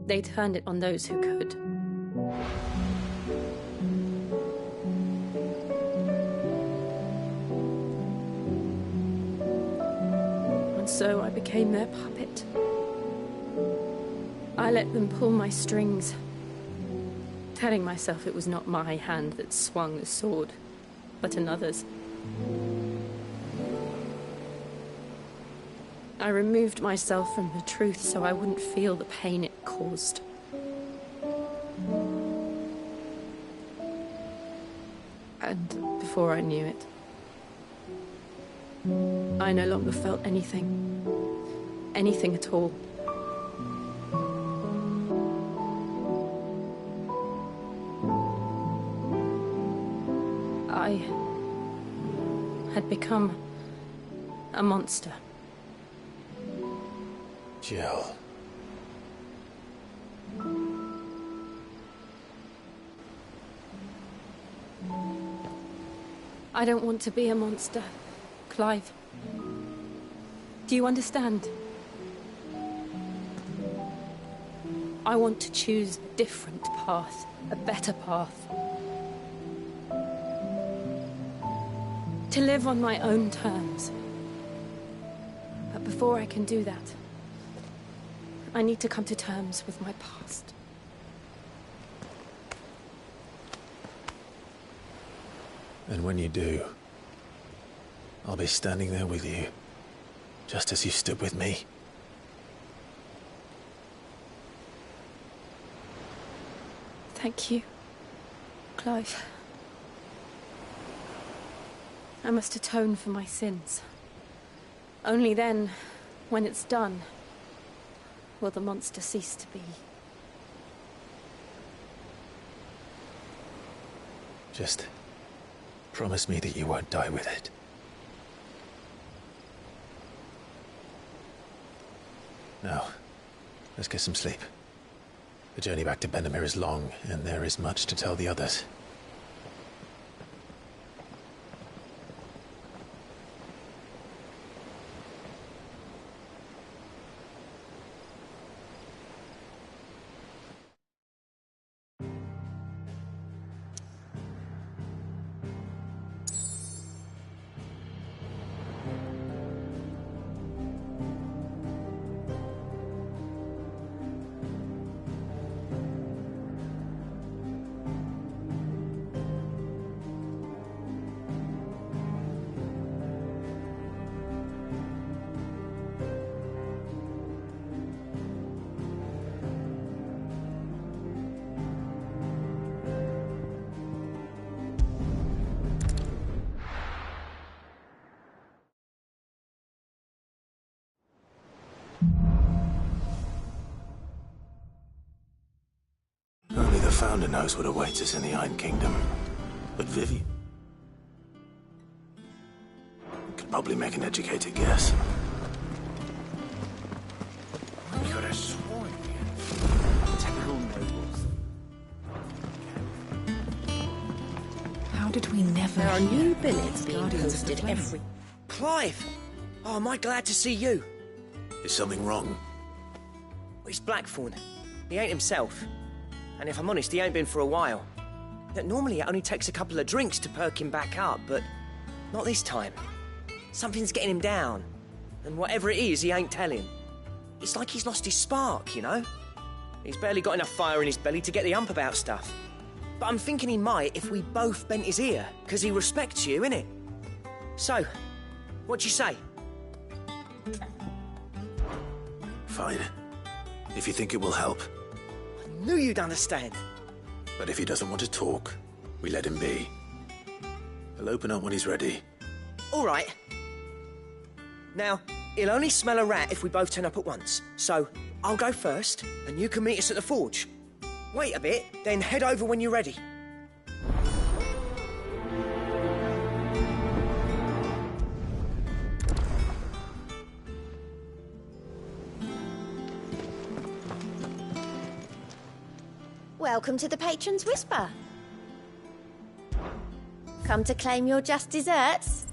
they turned it on those who could. And so I became their puppet. I let them pull my strings. telling myself it was not my hand that swung the sword, but another's. I removed myself from the truth so I wouldn't feel the pain it caused. And before I knew it, I no longer felt anything. Anything at all. I had become a monster. Jill. I don't want to be a monster, Clive. Do you understand? I want to choose a different path, a better path. To live on my own terms. But before I can do that, I need to come to terms with my past. And when you do, I'll be standing there with you, just as you stood with me. Thank you, Clive. I must atone for my sins. Only then, when it's done, will the monster cease to be. Just promise me that you won't die with it. Now, let's get some sleep. The journey back to Benamir is long, and there is much to tell the others. Only the Founder knows what awaits us in the Iron Kingdom. But Vivi could probably make an educated guess. I could have sworn we had typical nobles. How did we never There are hear new about billets the being Guardians of the posted Flame? every... Clive! Oh, am I glad to see you? Is something wrong? Well, it's Blackthorn. He ain't himself. And if I'm honest, he ain't been for a while. Normally it only takes a couple of drinks to perk him back up, but not this time. Something's getting him down. And whatever it is, he ain't telling. It's like he's lost his spark, you know? He's barely got enough fire in his belly to get the ump about stuff. But I'm thinking he might if we both bent his ear, because he respects you, innit? So, what you say? Fine. If you think it will help. I knew you'd understand. But if he doesn't want to talk, we let him be. He'll open up when he's ready. All right. Now, he'll only smell a rat if we both turn up at once. So, I'll go first, and you can meet us at the forge. Wait a bit, then head over when you're ready. Welcome to the Patron's Whisper. Come to claim your just desserts?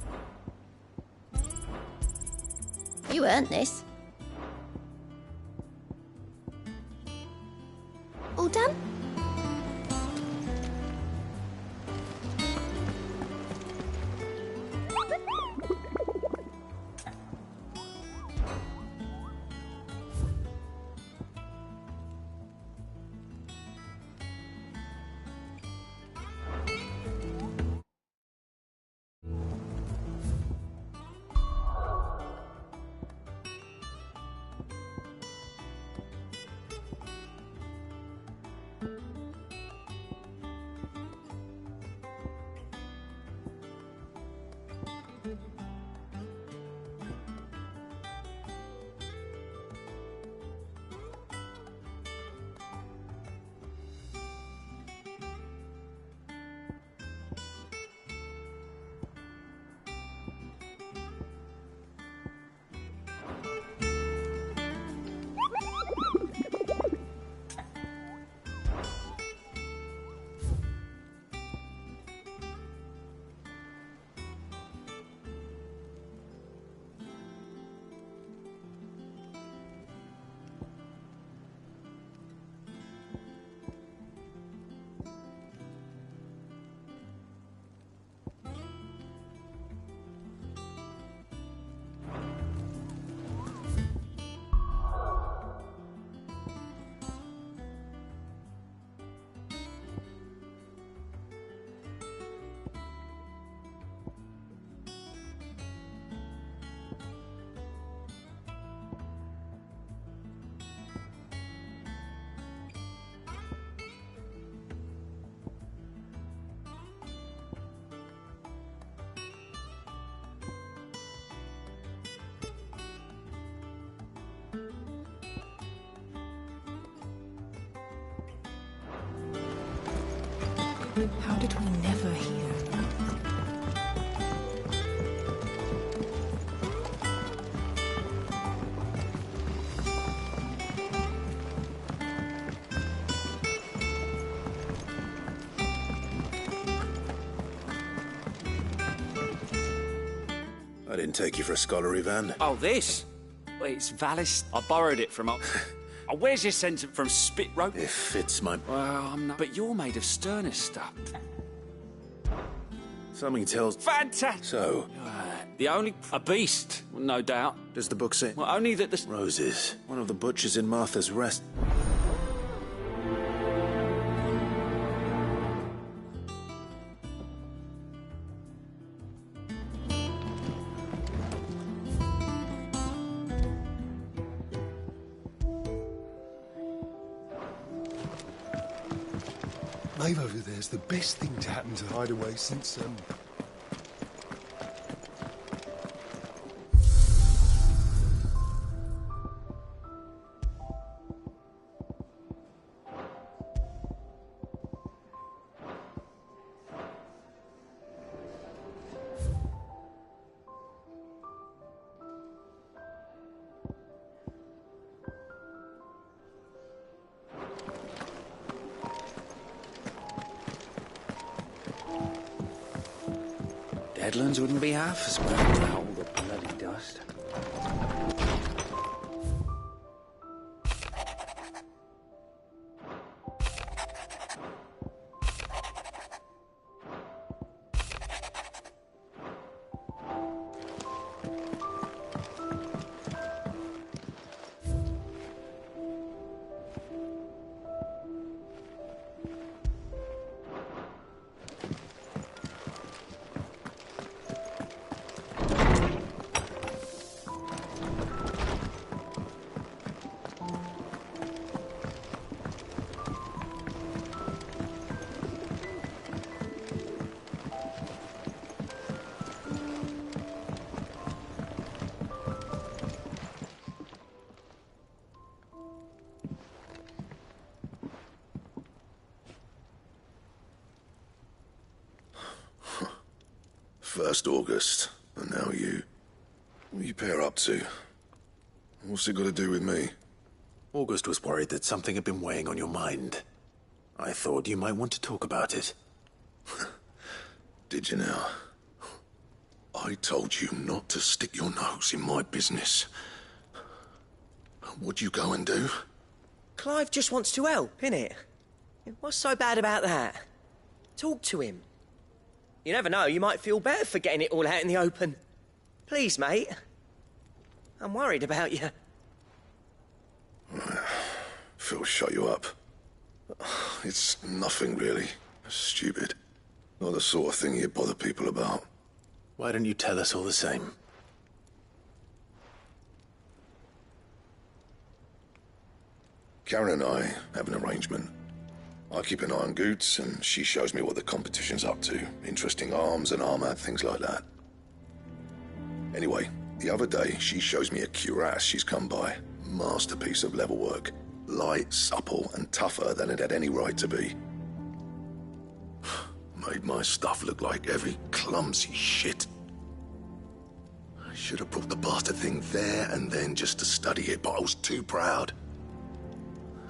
You earned this. All done? How did we never hear? I didn't take you for a scholarly van. Oh, this? Well, it's Valis. I borrowed it from... where's this sentence from Spit Rope? It fits my... Well, I'm not... But you're made of sterner stuff. Something tells... Fantastic! So? The only... A beast, no doubt. Does the book say... Well, only that the... Roses. One of the butchers in Martha's Rest... Maeve over there's the best thing to happen to Hideaway since, Deadlands wouldn't be half as bad without all the bloody dust. First August, and now you. What are you pair up to? What's it got to do with me? August was worried that something had been weighing on your mind. I thought you might want to talk about it. Did you now? I told you not to stick your nose in my business. What'd you go and do? Clive just wants to help, innit? What's so bad about that? Talk to him. You never know, you might feel better for getting it all out in the open. Please, mate. I'm worried about you. Phil shut you up. It's nothing, really. Stupid. Not the sort of thing you bother people about. Why don't you tell us all the same? Karen and I have an arrangement. I keep an eye on Goots, and she shows me what the competition's up to. Interesting arms and armor, things like that. Anyway, the other day, she shows me a cuirass she's come by. Masterpiece of level work. Light, supple, and tougher than it had any right to be. Made my stuff look like heavy, clumsy shit. I should have put the bastard thing there and then just to study it, but I was too proud.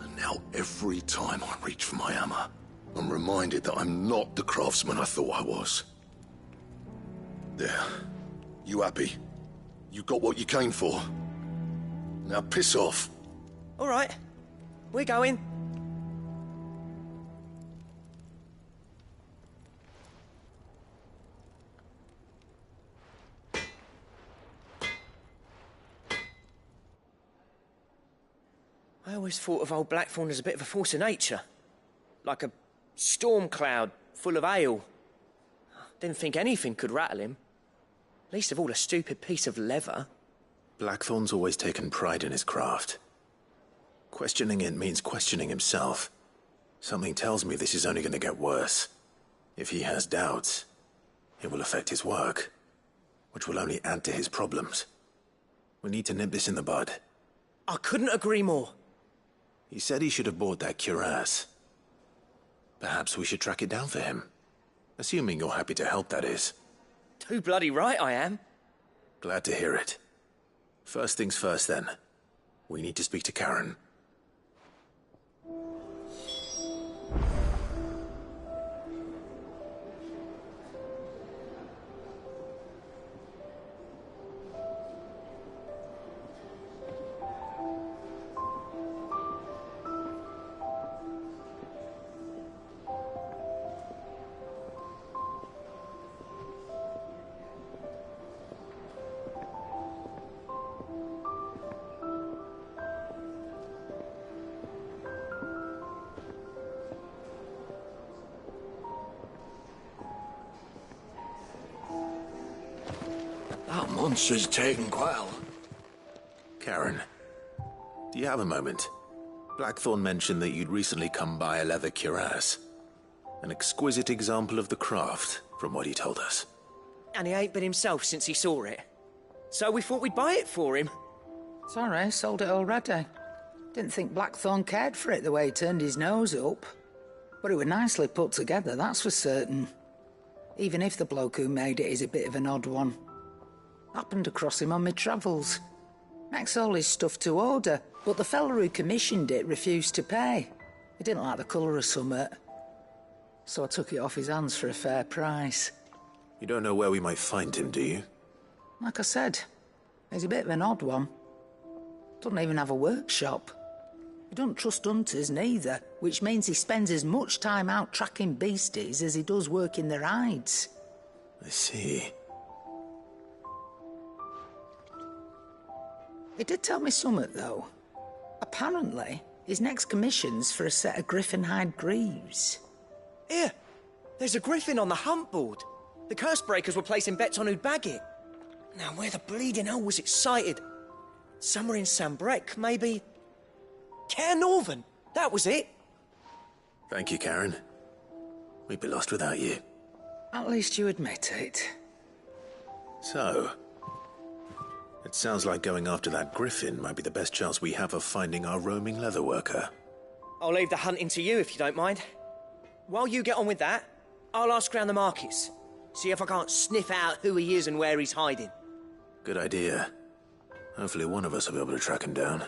And now every time I reach for my hammer, I'm reminded that I'm not the craftsman I thought I was. There. You happy? You got what you came for. Now piss off. All right. We're going. I always thought of old Blackthorn as a bit of a force of nature. Like a storm cloud full of ale. Didn't think anything could rattle him. Least of all a stupid piece of leather. Blackthorn's always taken pride in his craft. Questioning it means questioning himself. Something tells me this is only going to get worse. If he has doubts, it will affect his work, which will only add to his problems. We need to nip this in the bud. I couldn't agree more. He said he should have bought that cuirass. Perhaps we should track it down for him. Assuming you're happy to help, that is. Too bloody right I am. Glad to hear it. First things first, then. We need to speak to Karen. That monster's taken well. Karen, do you have a moment? Blackthorn mentioned that you'd recently come by a leather cuirass. An exquisite example of the craft, from what he told us. And he ain't been himself since he saw it. So we thought we'd buy it for him. Sorry, sold it already. Didn't think Blackthorn cared for it the way he turned his nose up. But it was nicely put together, that's for certain. Even if the bloke who made it is a bit of an odd one. Happened across him on my travels. Makes all his stuff to order, but the fella who commissioned it refused to pay. He didn't like the colour of summit. So I took it off his hands for a fair price. You don't know where we might find him, do you? Like I said, he's a bit of an odd one. Doesn't even have a workshop. He don't trust hunters neither, which means he spends as much time out tracking beasties as he does working their hides. I see. He did tell me something, though. Apparently, his next commission's for a set of griffin hide greaves. Here, there's a griffin on the hunt board. The curse breakers were placing bets on who'd bag it. Now, where the bleeding hell was it sighted? Somewhere in Sambrec, maybe? Care Northern, that was it. Thank you, Karen. We'd be lost without you. At least you admit it. So, it sounds like going after that griffin might be the best chance we have of finding our roaming leatherworker. I'll leave the hunting to you if you don't mind. While you get on with that, I'll ask around the markets. See if I can't sniff out who he is and where he's hiding. Good idea. Hopefully one of us will be able to track him down.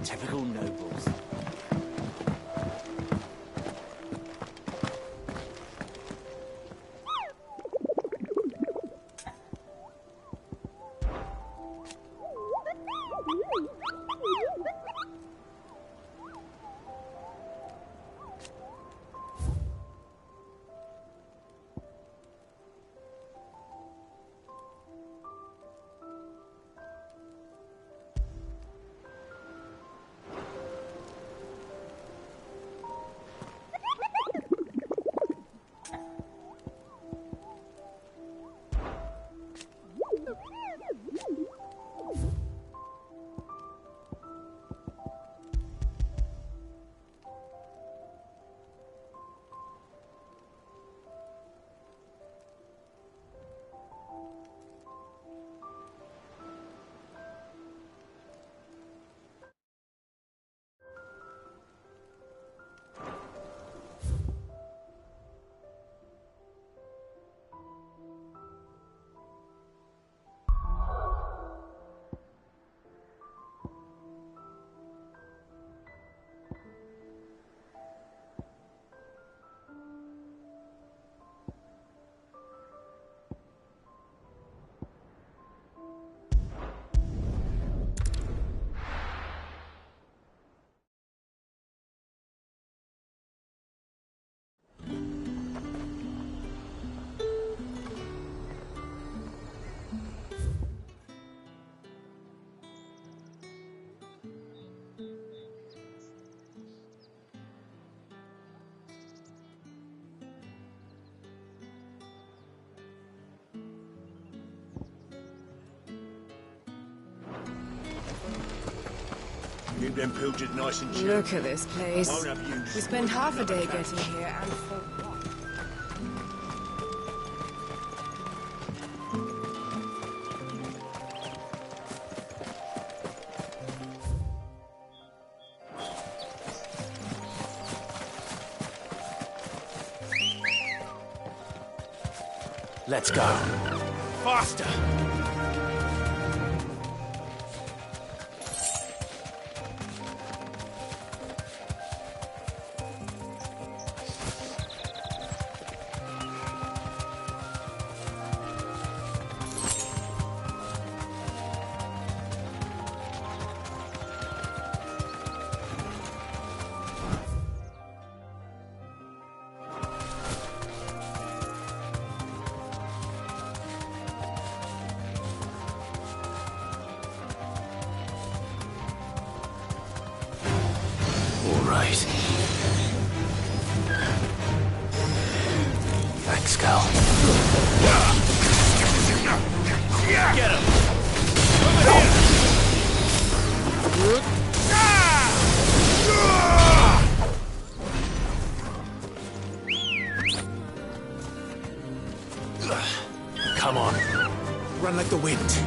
Typical nobles. Keep them pilgers nice and chill. Look at this place. Won't have use. We spend half a day getting here, and for what? Let's go. Faster! Thanks, Cal. Get him! Over here! Come on. Run like the wind.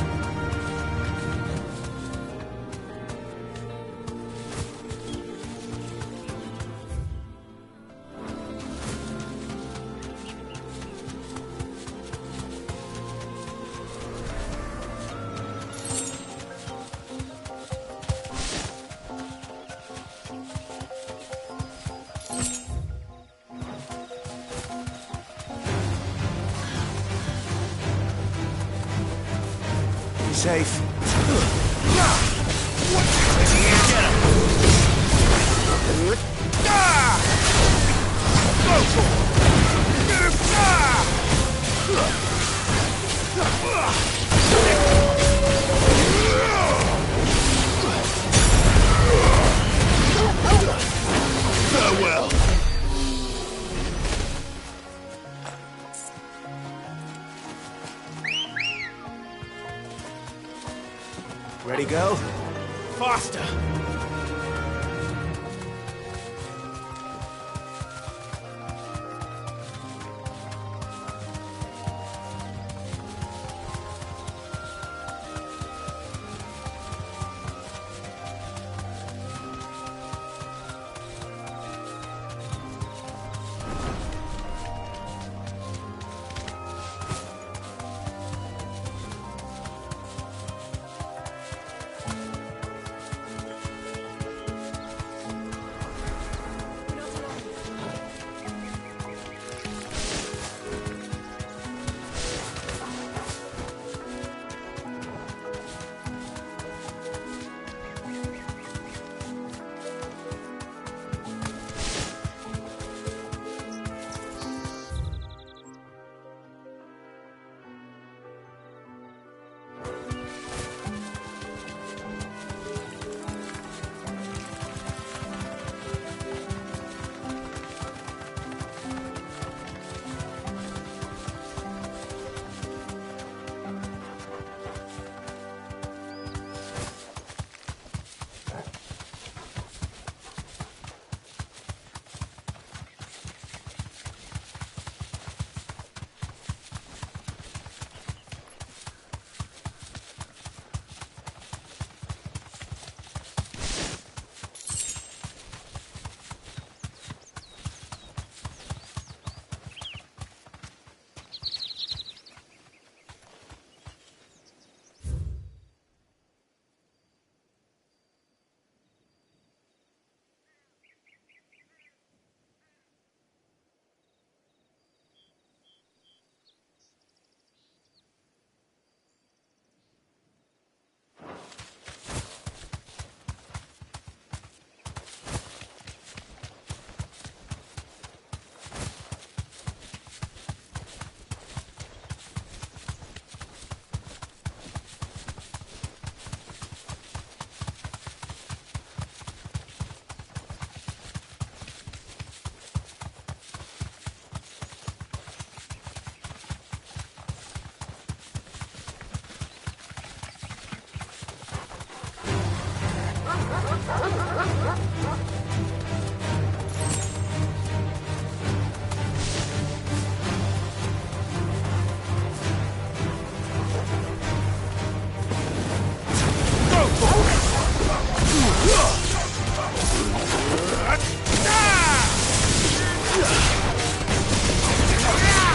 Safe. Farewell. Ready, go? Faster!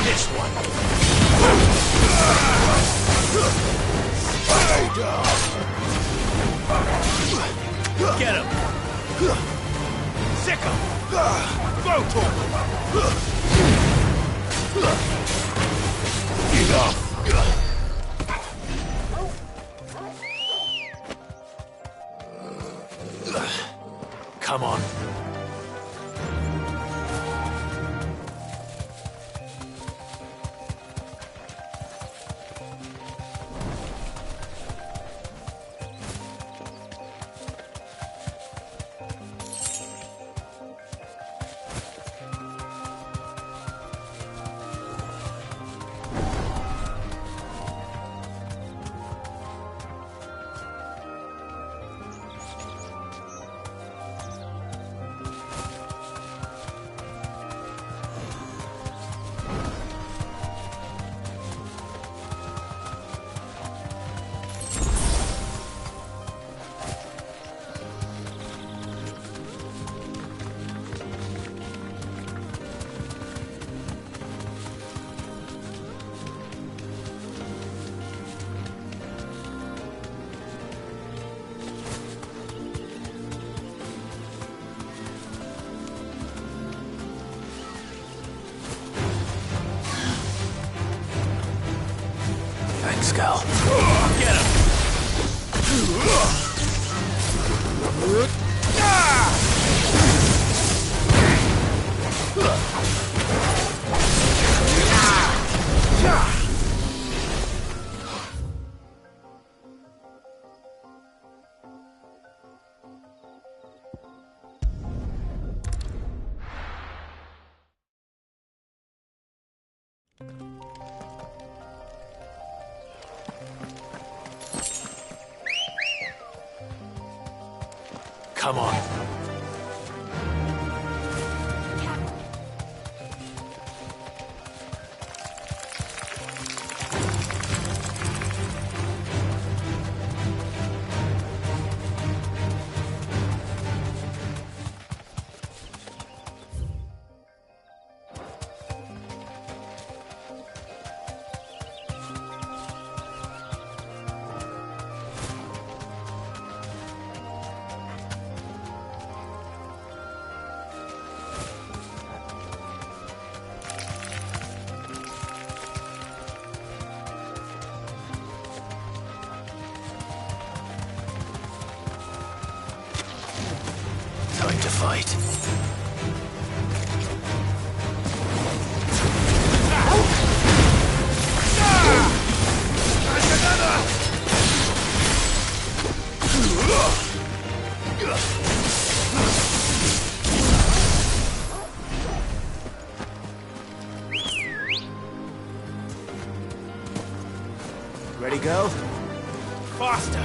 This one. Get him. Sick him. Go to him. Enough. Come on. Thanks, Gal. Get him. Come on. Time to fight. Ready, go? Faster!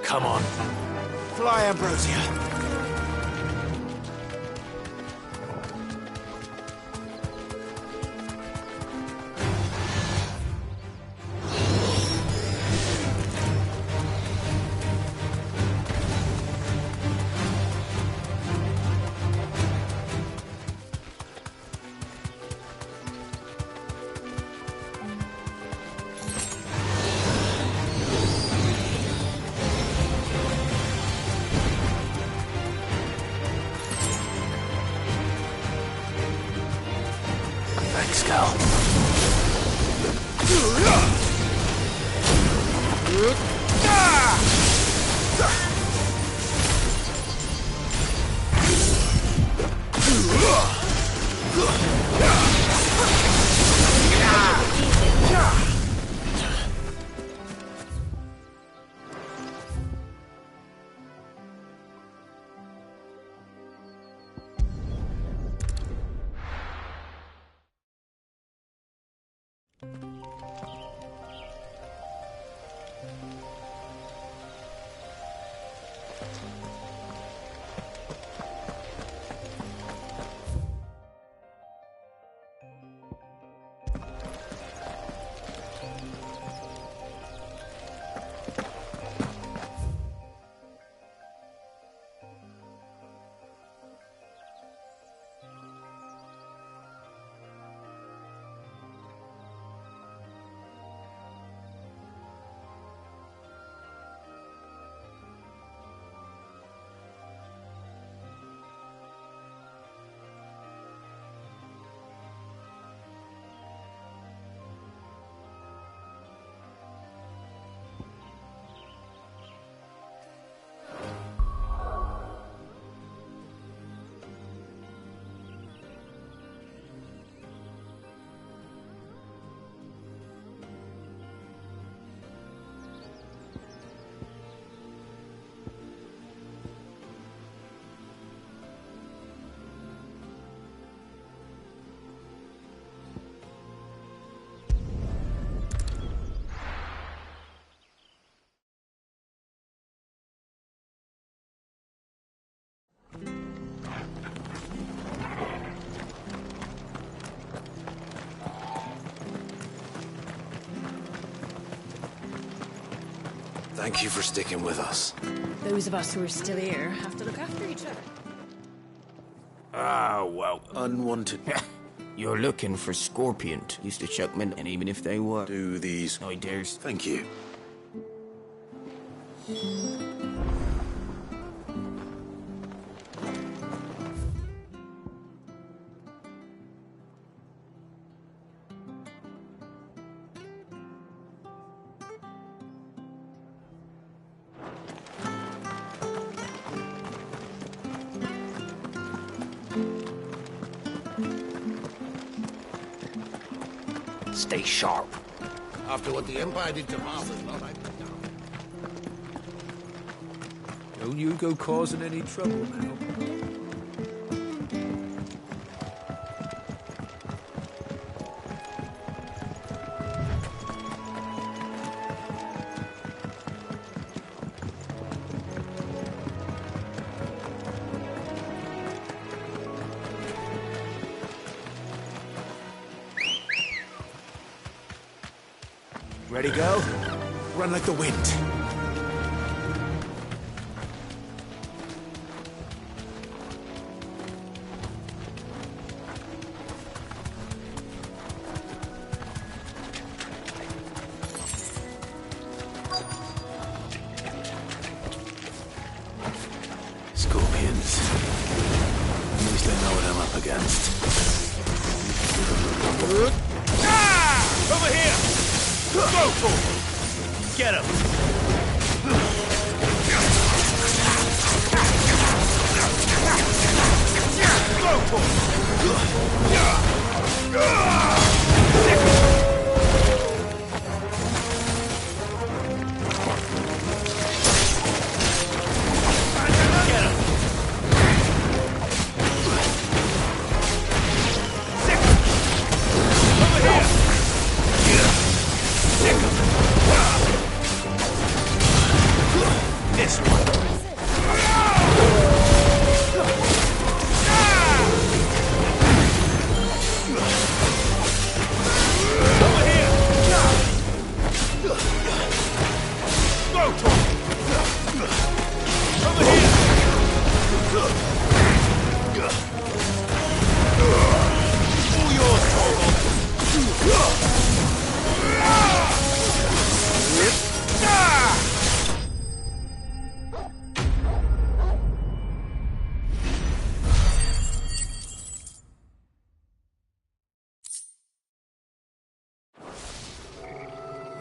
Come on. Fly, Ambrosia. Thanks, Cal. Thank you for sticking with us. Those of us who are still here have to look after each other. Ah, well. Unwanted. You're looking for Scorpion. Used to chuck men, and even if they were... Do these... I dares. Thank you. Stay sharp. After what the Empire did to Martha's lot, Don't you go causing any trouble now. Ready, go? Run like the wind. Scorpions. At least I know what I'm up against. Ah! Over here! Go for him! Get him! Go for him!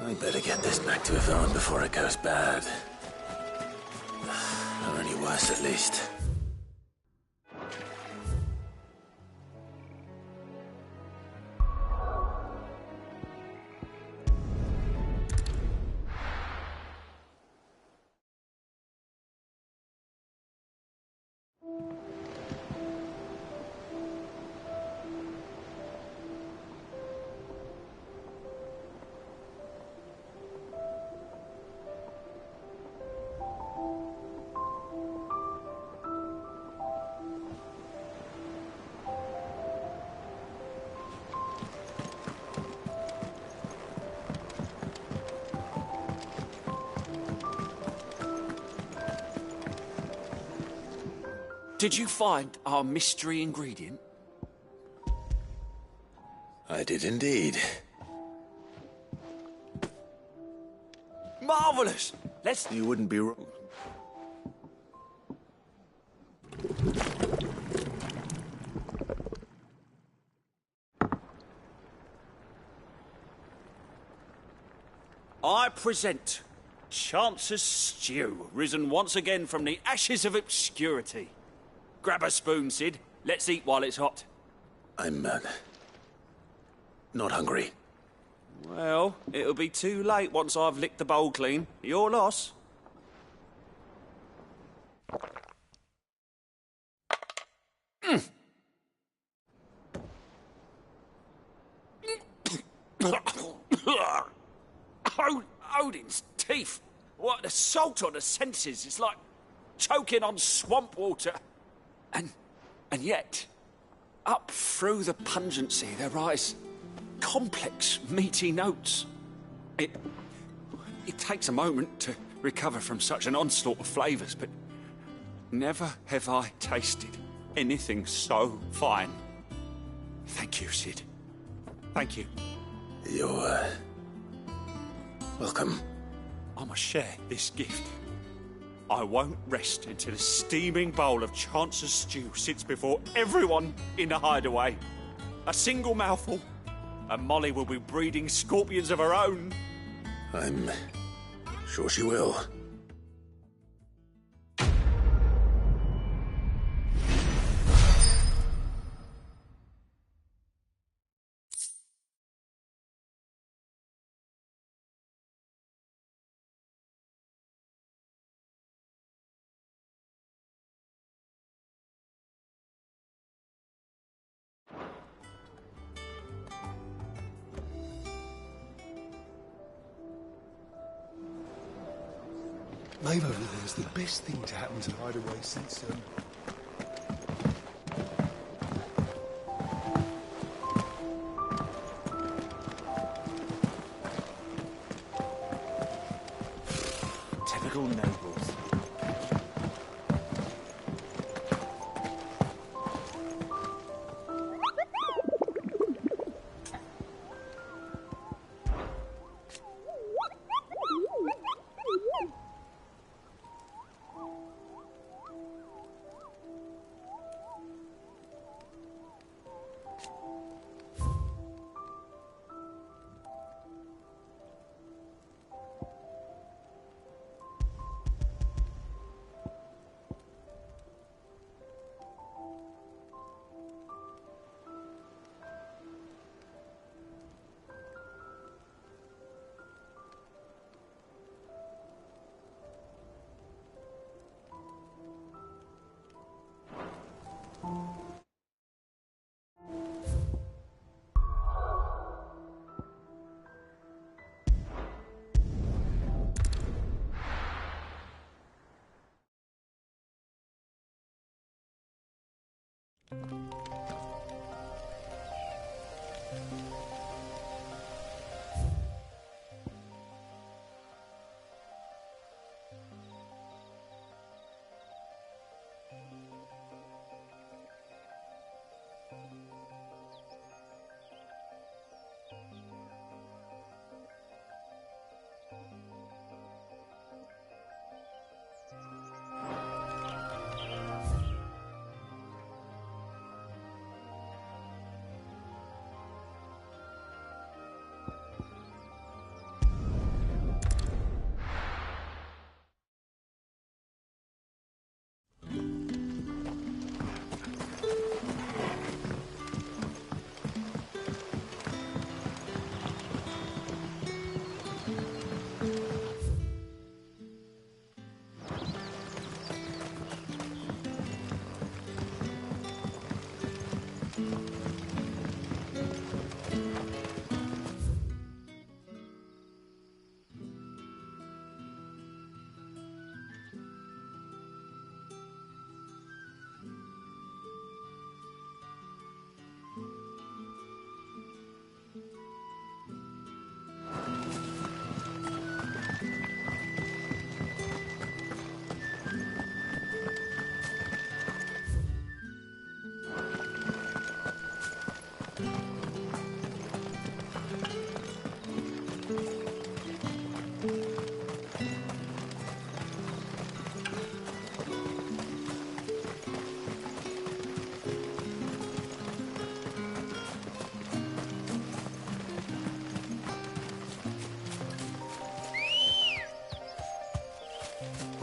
I better get this back to Yvonne before it goes bad. Or any worse, at least. Did you find our mystery ingredient? I did indeed. Marvelous! Let's... You wouldn't be wrong. I present Chance's Stew, risen once again from the ashes of obscurity. Grab a spoon, Sid. Let's eat while it's hot. I'm, not hungry. Well, it'll be too late once I've licked the bowl clean. Your loss. Odin's teeth. What, the salt on the senses. It's like choking on swamp water. And yet, up through the pungency, there rise complex, meaty notes. It takes a moment to recover from such an onslaught of flavours, but never have I tasted anything so fine. Thank you, Sid. Thank you. You're, welcome. I must share this gift. I won't rest until a steaming bowl of Chance's stew sits before everyone in the hideaway. A single mouthful, and Molly will be breeding scorpions of her own. I'm sure she will. Maeve over there's the best thing to happen to Hideaway since, Typical nobles.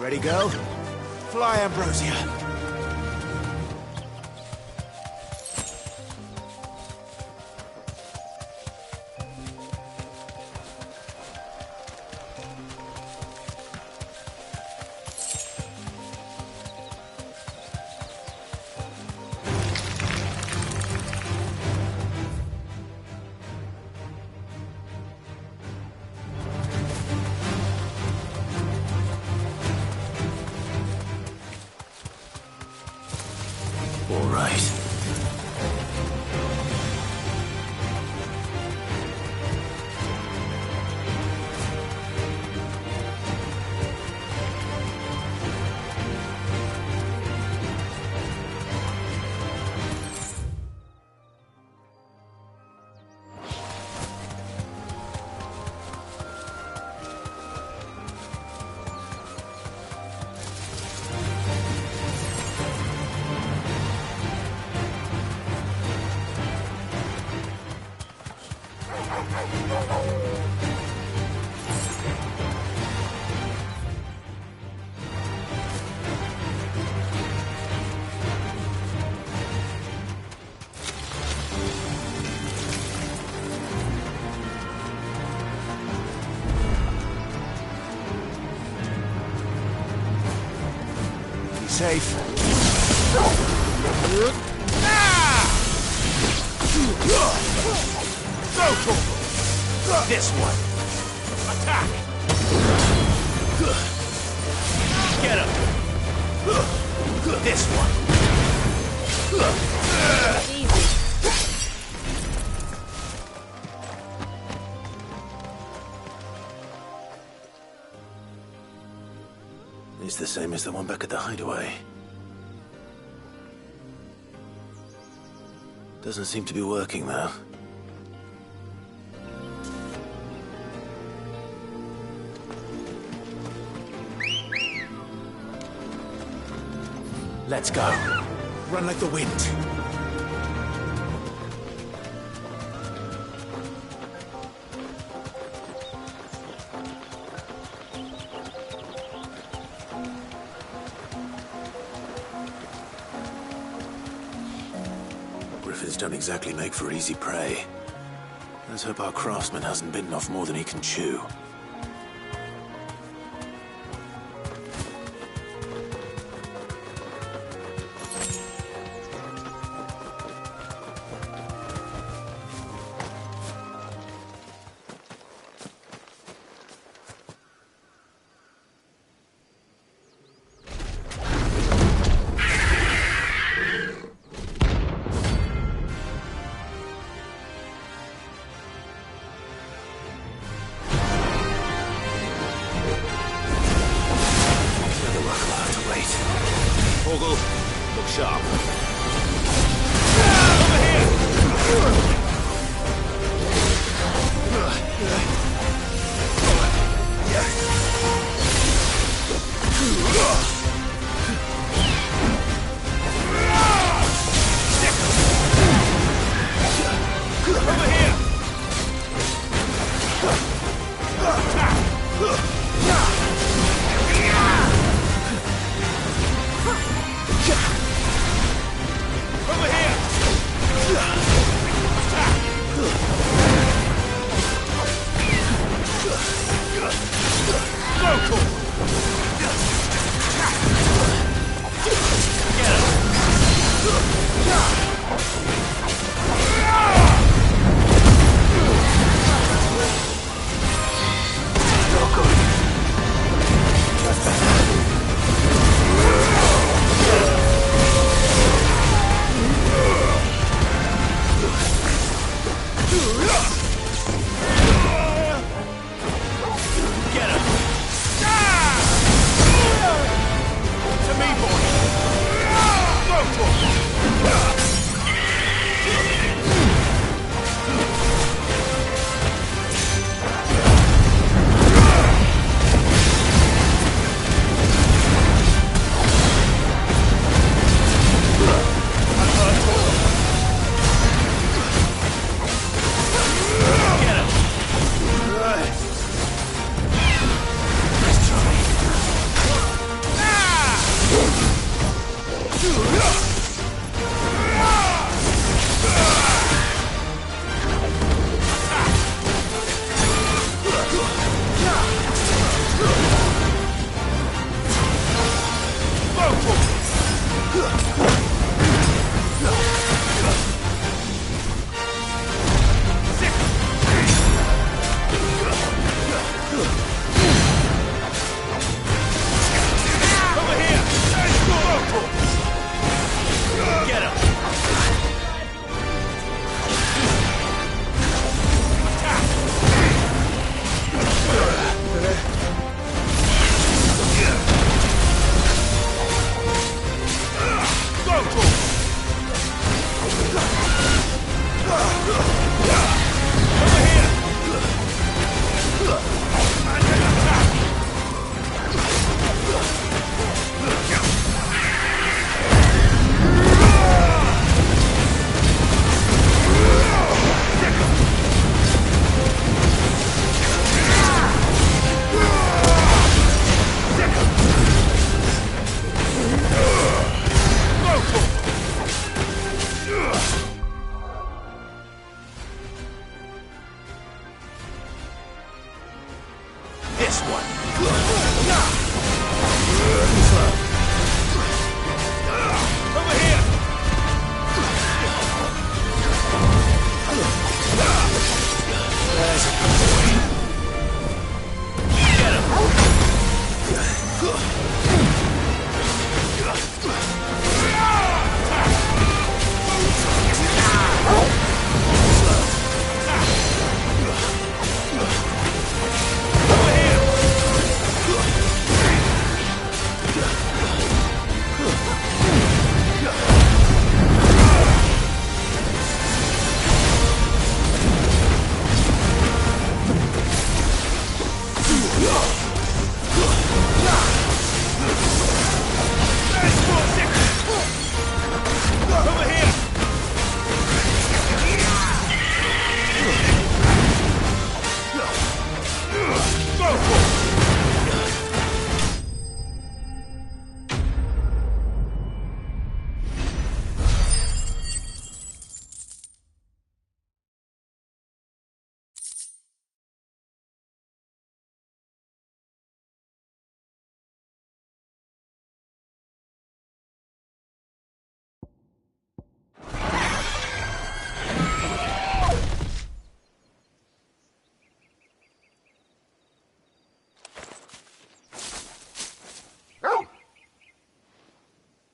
Ready, go? Fly, Ambrosia. All right. safe. Go for it! This one. Attack! Get him. This one. It's the same as the one back at the hideaway. Doesn't seem to be working, though. Let's go. Run like the wind. Griffins don't exactly make for easy prey. Let's hope our craftsman hasn't bitten off more than he can chew. Look sharp.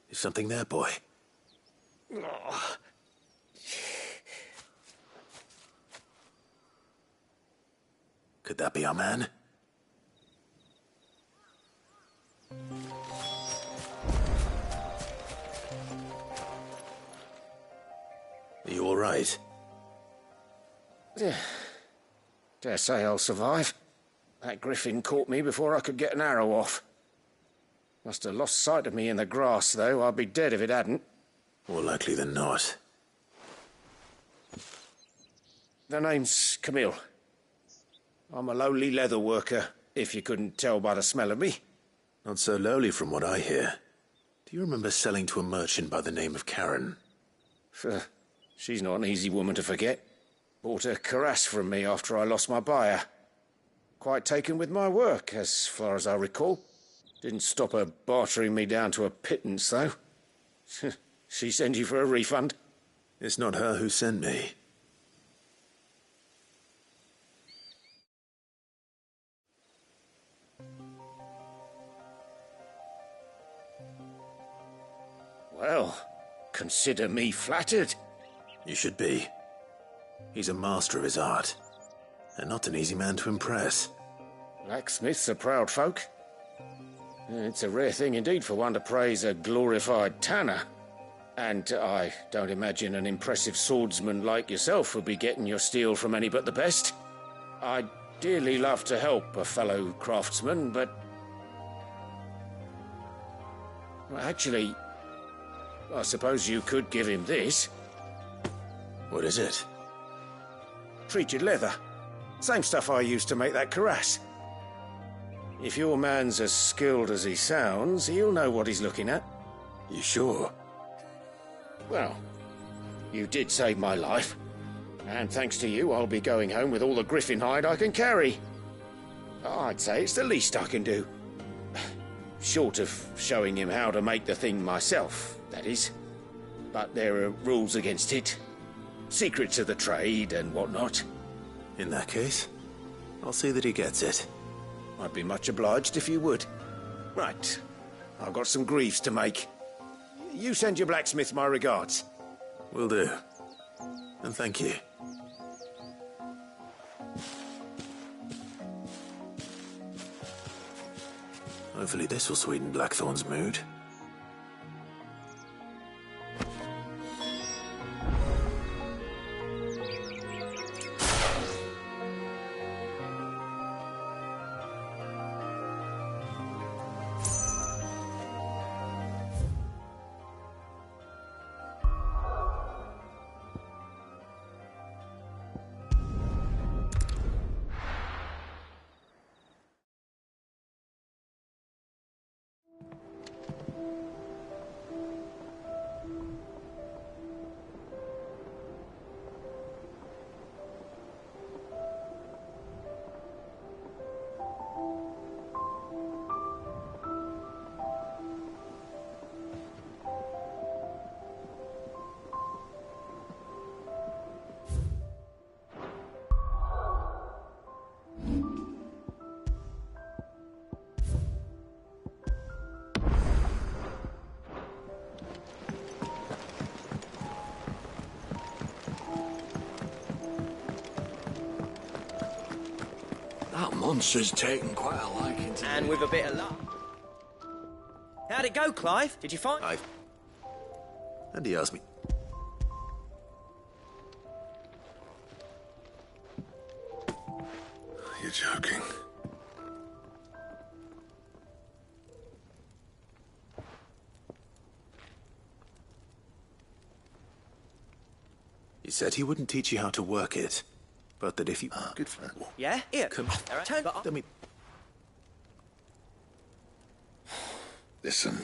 Is something there, boy? Oh. Could that be our man? Are you all right? Dare say I'll survive. That griffin caught me before I could get an arrow off. Must have lost sight of me in the grass, though. I'd be dead if it hadn't. More likely than not. The name's Camille. I'm a lowly leather worker, if you couldn't tell by the smell of me. Not so lowly from what I hear. Do you remember selling to a merchant by the name of Karen? She's not an easy woman to forget. Bought a cuirass from me after I lost my buyer. Quite taken with my work, as far as I recall. Didn't stop her bartering me down to a pittance, though. She send you for a refund? It's not her who sent me. Well, consider me flattered. You should be. He's a master of his art, and not an easy man to impress. Blacksmiths are proud folk. It's a rare thing indeed for one to praise a glorified tanner. And I don't imagine an impressive swordsman like yourself would be getting your steel from any but the best. I'd dearly love to help a fellow craftsman, but... Well, actually, I suppose you could give him this. What is it? Treated leather. Same stuff I used to make that cuirass. If your man's as skilled as he sounds, he'll know what he's looking at. You sure? Well, you did save my life. And thanks to you, I'll be going home with all the griffin hide I can carry. I'd say it's the least I can do. Short of showing him how to make the thing myself, that is. But there are rules against it. Secrets of the trade and whatnot. In that case, I'll see that he gets it. I'd be much obliged if you would. Right. I've got some greaves to make. You send your blacksmith my regards. Will do. And thank you. Hopefully this will sweeten Blackthorn's mood. That monster's taken quite a liking to And me. with a bit of luck. How'd it go, Clive? Did you find... And he asked me... You're joking. He said he wouldn't teach you how to work it, but that if you... Good for that. Yeah? Here. Come on. Turn. I mean... Listen.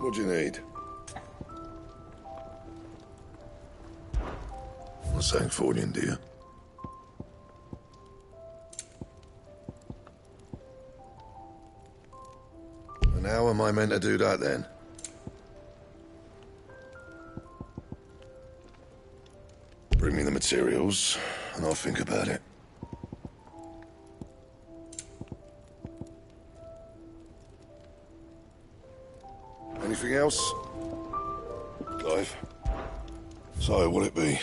What do you need? A Sanctfordian, do you? And how am I meant to do that, then? Bring me the materials, and I'll think about it. Anything else? Clive? So, what'll it be?